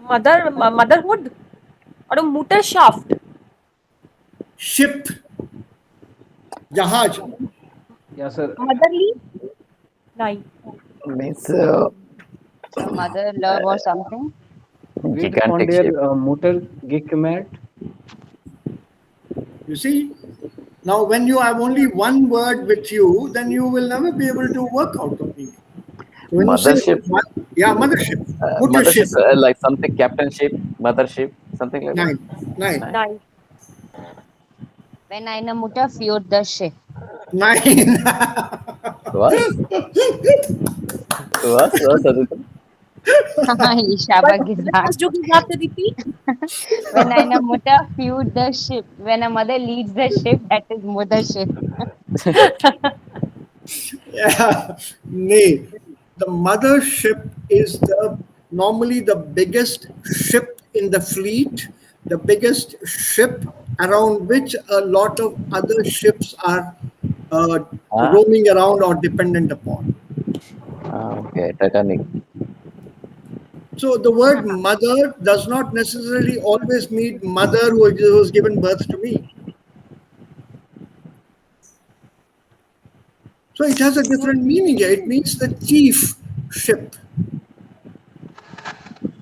[SPEAKER 5] Motherhood or a Mutterschaft?
[SPEAKER 2] Ship. Jahaj.
[SPEAKER 4] Yes, sir.
[SPEAKER 5] Motherly? Nine.
[SPEAKER 1] Means
[SPEAKER 3] Mother love or something.
[SPEAKER 4] Wird von
[SPEAKER 1] Gigantic
[SPEAKER 4] der
[SPEAKER 1] ship.
[SPEAKER 4] Mutter gekümmert.
[SPEAKER 2] You see? Now, when you have only one word with you, then you will never be able to work out the meaning. So when you say,
[SPEAKER 1] Mothership.
[SPEAKER 2] yeah, mothership,
[SPEAKER 1] Mothership,
[SPEAKER 2] muttership,
[SPEAKER 1] like something captainship, mothership, something like that.
[SPEAKER 2] 9, 9,
[SPEAKER 1] Nine.
[SPEAKER 5] Nice.
[SPEAKER 3] Wenn eine Mutter führt das Schiff.
[SPEAKER 2] 9.
[SPEAKER 1] What? What? Aditya?
[SPEAKER 3] Ich habe gesagt,
[SPEAKER 5] Hast du gesagt, Aditi?
[SPEAKER 3] when eine Mutter führt das Schiff. When a mother leads the ship, that is mothership.
[SPEAKER 2] Yeah, nay. The mothership is normally the biggest ship in the fleet, the biggest ship around which a lot of other ships are
[SPEAKER 1] Ah,
[SPEAKER 2] roaming around or dependent upon.
[SPEAKER 1] okay, Titanic.
[SPEAKER 2] So the word mother does not necessarily always mean mother who was given birth to me. So it has a different meaning here. It means the chief ship,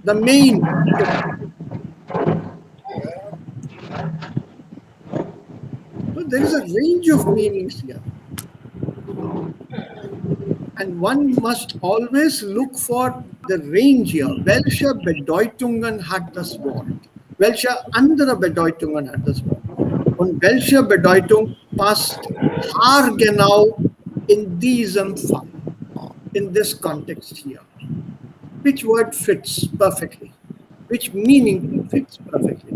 [SPEAKER 2] the main ship. So there is a range of meanings here. And one must always look for the range hier. Welche Bedeutungen hat das Wort? Welche andere Bedeutungen hat das Wort? Und welche Bedeutung passt haargenau in diesem Fall, in this context here? Which word fits perfectly? Which meaning fits perfectly?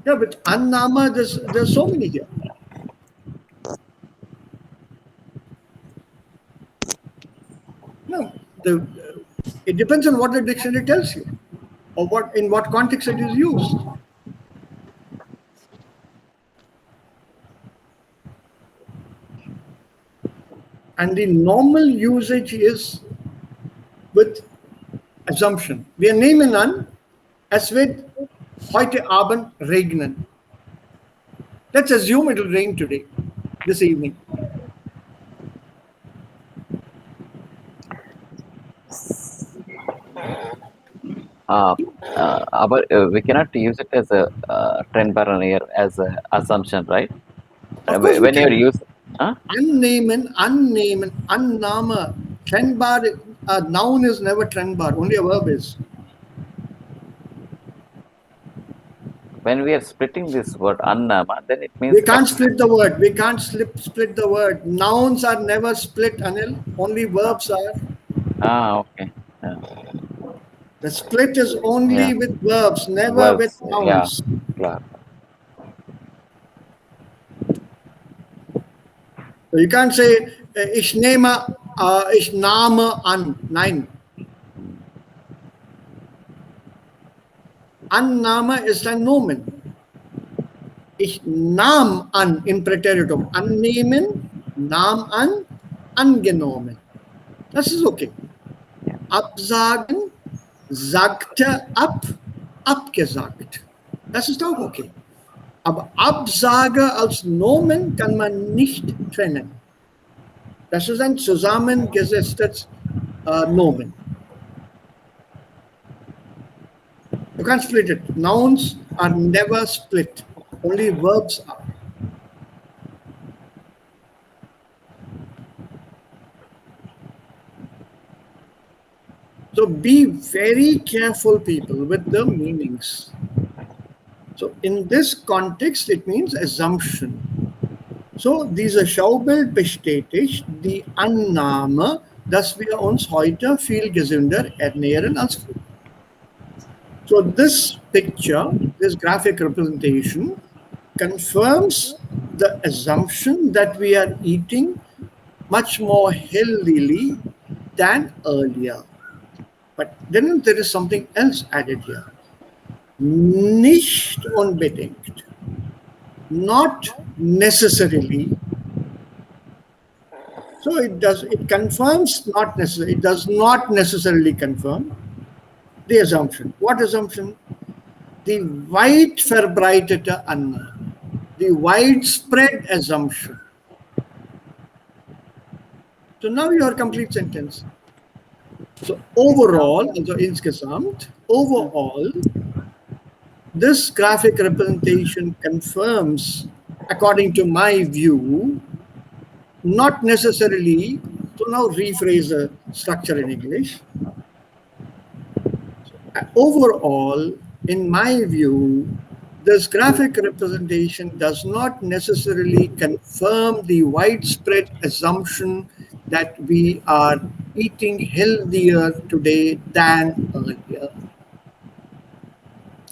[SPEAKER 2] Yeah, but Annama, there's so many here. No, it depends on what the dictionary tells you, or in what context it is used. And the normal usage is with assumption. Wir nehmen an, es wird heute Abend regnen. Let's assume it will rain today, this evening.
[SPEAKER 1] We cannot use it as a trend bar here as an assumption, right?
[SPEAKER 2] Of course we
[SPEAKER 1] When you're
[SPEAKER 2] can.
[SPEAKER 1] using, huh?
[SPEAKER 2] Annehmen, Annahme. Trend bar, a noun is never trend bar, only a verb is.
[SPEAKER 1] When we are splitting this word annama, then it means
[SPEAKER 2] We can't split the word. We can't split the word. Nouns are never split, Anil. Only verbs are.
[SPEAKER 1] Okay.
[SPEAKER 2] The split is only
[SPEAKER 1] Yeah.
[SPEAKER 2] with verbs, never with
[SPEAKER 1] Verbs. Yeah.
[SPEAKER 2] nouns.
[SPEAKER 1] Klar.
[SPEAKER 2] So you can't say, ich nehme, ich nahme an. Nein. Annahme ist ein Nomen. Ich nahm an im Präteritum. Annehmen, nahm an, angenommen. Das ist okay. Absagen, sagte ab, abgesagt. Das ist auch okay. Aber Absage als Nomen kann man nicht trennen. Das ist ein zusammengesetztes Nomen. You can't split it. Nouns are never split. Only verbs are. So be very careful, people, with the meanings. So in this context, it means assumption. So diese Schaubild bestätigt die Annahme, dass wir uns heute viel gesünder ernähren als früher. So this picture, this graphic representation, confirms the assumption that we are eating much more healthily than earlier. But then there is something else added here. Nicht unbedingt. Not necessarily. So it confirms not necessarily. It does not necessarily confirm the assumption. What assumption? Die weit verbreitete Annahme. the widespread assumption. So now your complete sentence. So overall, also insgesamt, overall, this graphic representation confirms, according to my view, not necessarily, so now rephrase the structure in English. Overall, in my view, this graphic representation does not necessarily confirm the widespread assumption that we are eating healthier today than earlier.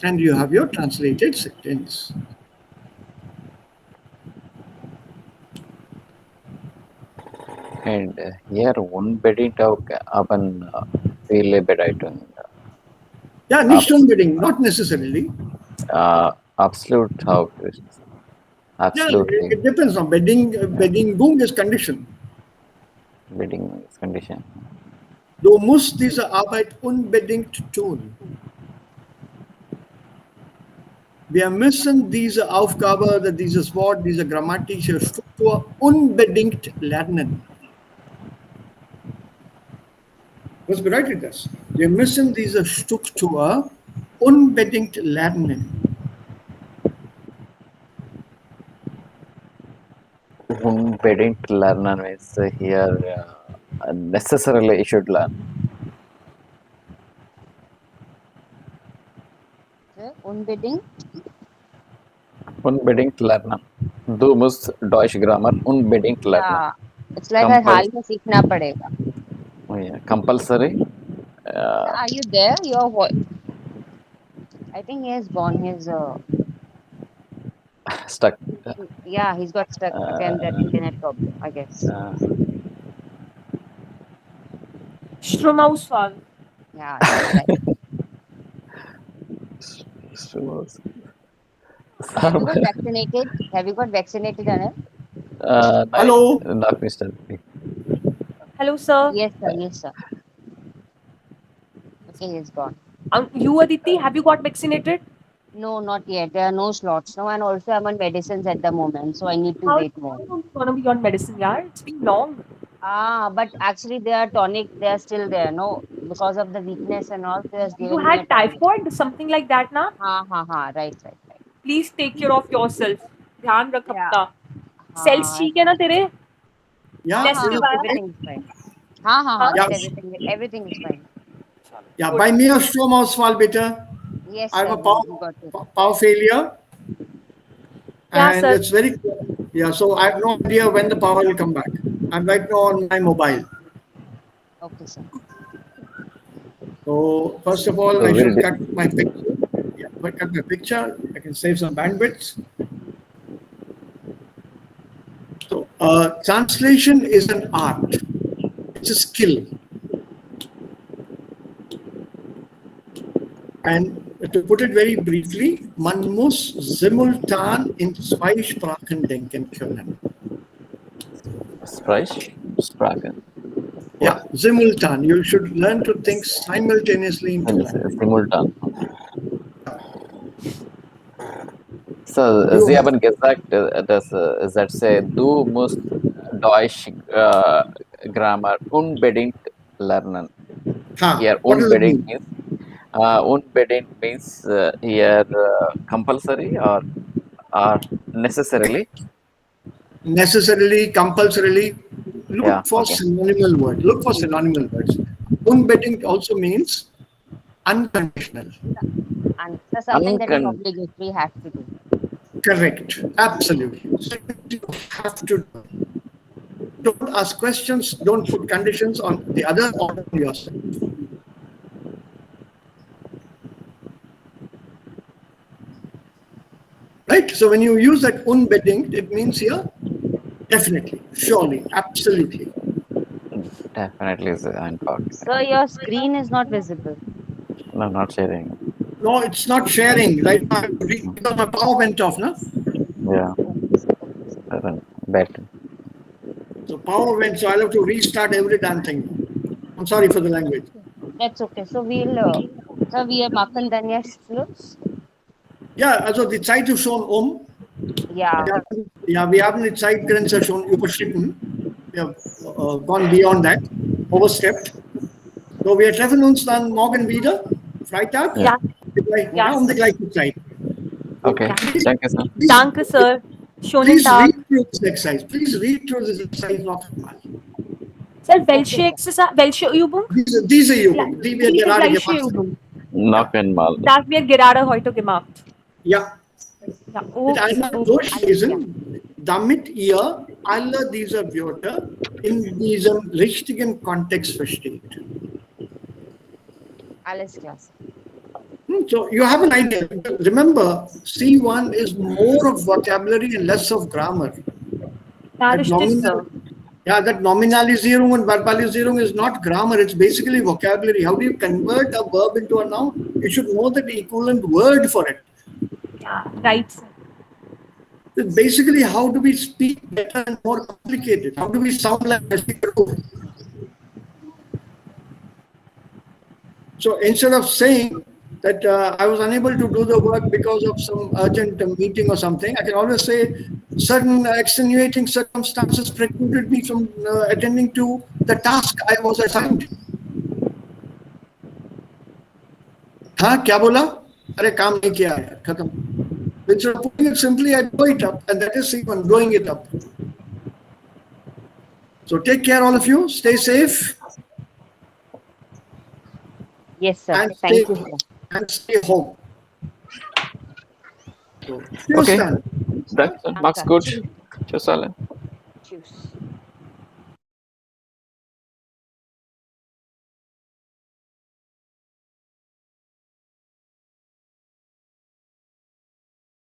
[SPEAKER 2] And you have your translated sentence.
[SPEAKER 1] And here unbedingt auch aber viele Bedeutung.
[SPEAKER 2] Yeah, nicht unbedingt, not necessarily.
[SPEAKER 1] Absolut auch. Absolutely.
[SPEAKER 2] Yeah, it depends on Bedingung is condition.
[SPEAKER 1] Bidding is condition.
[SPEAKER 2] Du musst diese Arbeit unbedingt tun. Wir müssen diese Aufgabe oder dieses Wort, diese grammatische Struktur unbedingt lernen. Was bedeutet das? Wir müssen diese Struktur unbedingt lernen.
[SPEAKER 1] Unbedingt lernen means here necessarily you should learn.
[SPEAKER 3] Unbedingt.
[SPEAKER 1] Unbedingt lernen. Du musst Deutsch Grammar unbedingt lernen.
[SPEAKER 3] Yeah. It's like हर हाल में सीखना पड़ेगा.
[SPEAKER 1] Oh, yeah. Compulsory.
[SPEAKER 3] Are you there? Your voice. I think he has gone. He's
[SPEAKER 1] Stuck.
[SPEAKER 3] yeah, he's got stuck again. That internet problem, I guess.
[SPEAKER 5] Stromausfall.
[SPEAKER 3] Yeah, that's right. Have you got vaccinated? Have you got vaccinated, Anil?
[SPEAKER 2] Hello.
[SPEAKER 1] Not Mr.
[SPEAKER 5] Hello, sir.
[SPEAKER 3] Yes, sir. Yes, sir. Okay, he's gone.
[SPEAKER 5] You, Aditi, have you got vaccinated?
[SPEAKER 3] No, not yet. There are no slots now, and also I'm on medicines at the moment, so I need to
[SPEAKER 5] How
[SPEAKER 3] wait more.
[SPEAKER 5] long gonna be on medicine, yeah? It's been long.
[SPEAKER 3] But actually they are tonic. They are still there. No, because of the weakness and all, they has
[SPEAKER 5] You
[SPEAKER 3] given me a
[SPEAKER 5] had
[SPEAKER 3] tonic.
[SPEAKER 5] typhoid, something like that, na?
[SPEAKER 3] Right.
[SPEAKER 5] Please take care of yourself. ध्यान रख
[SPEAKER 3] Yeah.
[SPEAKER 5] अपना. Cells ठीक है ना तेरे?
[SPEAKER 2] Yeah,
[SPEAKER 5] Test
[SPEAKER 2] yeah.
[SPEAKER 5] करवाया?
[SPEAKER 3] Everything is fine.
[SPEAKER 2] Yeah.
[SPEAKER 3] Everything is fine.
[SPEAKER 2] Yeah, bei mir Stromausfall bitte.
[SPEAKER 3] Yes,
[SPEAKER 2] I have
[SPEAKER 3] sir.
[SPEAKER 2] a
[SPEAKER 3] You got it.
[SPEAKER 2] power failure.
[SPEAKER 5] Yeah,
[SPEAKER 2] And
[SPEAKER 5] sir.
[SPEAKER 2] it's very, yeah, so I have no idea when the power will come back. I'm right now on my mobile.
[SPEAKER 3] Okay, sir.
[SPEAKER 2] So first of all,
[SPEAKER 1] So
[SPEAKER 2] I should
[SPEAKER 1] we'll
[SPEAKER 2] cut my picture. Yeah, if I cut my picture, I can save some bandwidth. So translation is an art. It's a skill. And to put it very briefly, man muss simultan in zwei Sprachen denken können.
[SPEAKER 1] Sprachen.
[SPEAKER 2] Yeah, simultan. You should learn to think simultaneously in two languages.
[SPEAKER 1] Simultan. So, Sie haben gesagt, dass say, du musst Deutsch Grammar unbedingt lernen. Here,
[SPEAKER 2] What does it
[SPEAKER 1] unbedingt
[SPEAKER 2] mean?
[SPEAKER 1] means unbedingt means here compulsory or necessarily.
[SPEAKER 2] Necessarily, compulsorily. Look for synonymal words. Look for synonymal words. Unbedingt also means unconditional.
[SPEAKER 3] And so something that is obligatory has to do.
[SPEAKER 2] Correct. Absolutely. So you have to do. Don't ask questions. Don't put conditions on the other or on yourself. Right? So when you use that unbedingt, it means here definitely, surely, absolutely.
[SPEAKER 1] Definitely is important.
[SPEAKER 3] So your screen is not visible.
[SPEAKER 1] No, not sharing.
[SPEAKER 2] No, it's not sharing. Like because my power went off, no?
[SPEAKER 1] Yeah. Better.
[SPEAKER 2] So power went, so I'll have to restart every damn thing. I'm sorry for the language.
[SPEAKER 3] That's okay. So we are machen dann jetzt Schluss.
[SPEAKER 2] Ja, also die Zeit ist schon um.
[SPEAKER 3] Ja.
[SPEAKER 2] Ja, wir haben die Zeitgrenze schon überschritten. Wir haben gone beyond that, overstepped. So, wir treffen uns dann morgen wieder, Freitag,
[SPEAKER 1] Ja.
[SPEAKER 2] ja, um die gleiche Zeit.
[SPEAKER 1] Okay. Danke, sir.
[SPEAKER 5] Danke, Sir. Schönen
[SPEAKER 2] Please
[SPEAKER 5] Tag.
[SPEAKER 2] read through this exercise. Please read through this exercise noch einmal.
[SPEAKER 5] Sir, welche Übung?
[SPEAKER 2] Diese Übung, die wir
[SPEAKER 5] Diese
[SPEAKER 2] gerade
[SPEAKER 5] gleiche
[SPEAKER 2] gemacht haben.
[SPEAKER 5] Übung.
[SPEAKER 1] Noch einmal.
[SPEAKER 5] Das wir gerade heute gemacht.
[SPEAKER 2] Ja,
[SPEAKER 5] Ja,
[SPEAKER 2] mit
[SPEAKER 5] okay.
[SPEAKER 2] einmal durchlesen, damit ihr alle diese Wörter in diesem richtigen Kontext versteht.
[SPEAKER 3] Alles klar.
[SPEAKER 2] So you have an idea. Remember, C1 is more of vocabulary and less of grammar.
[SPEAKER 5] Ja, richtig, Sir.
[SPEAKER 2] Yeah, that Nominalisierung and Verbalisierung is not grammar, it's basically vocabulary. How do you convert a verb into a noun? You should know the equivalent word for it.
[SPEAKER 5] Ja, right, Sir.
[SPEAKER 2] It's basically, how do we speak better and more complicated? How do we sound like a speaker? So instead of saying that I was unable to do the work because of some urgent meeting or something, I can always say certain extenuating circumstances precluded me from attending to the task I was assigned. हाँ क्या बोला? अरे काम नहीं किया यार, खत्म. Instead of putting it simply, I blow it up, and that is C1, blowing it up. So take care, all of you. Stay safe.
[SPEAKER 3] Yes, sir.
[SPEAKER 2] And
[SPEAKER 3] Thank you, sir.
[SPEAKER 2] and stay home. So, cheers
[SPEAKER 1] Okay.
[SPEAKER 2] dann.
[SPEAKER 1] That's good. Tschüss alle.
[SPEAKER 3] Tschüss.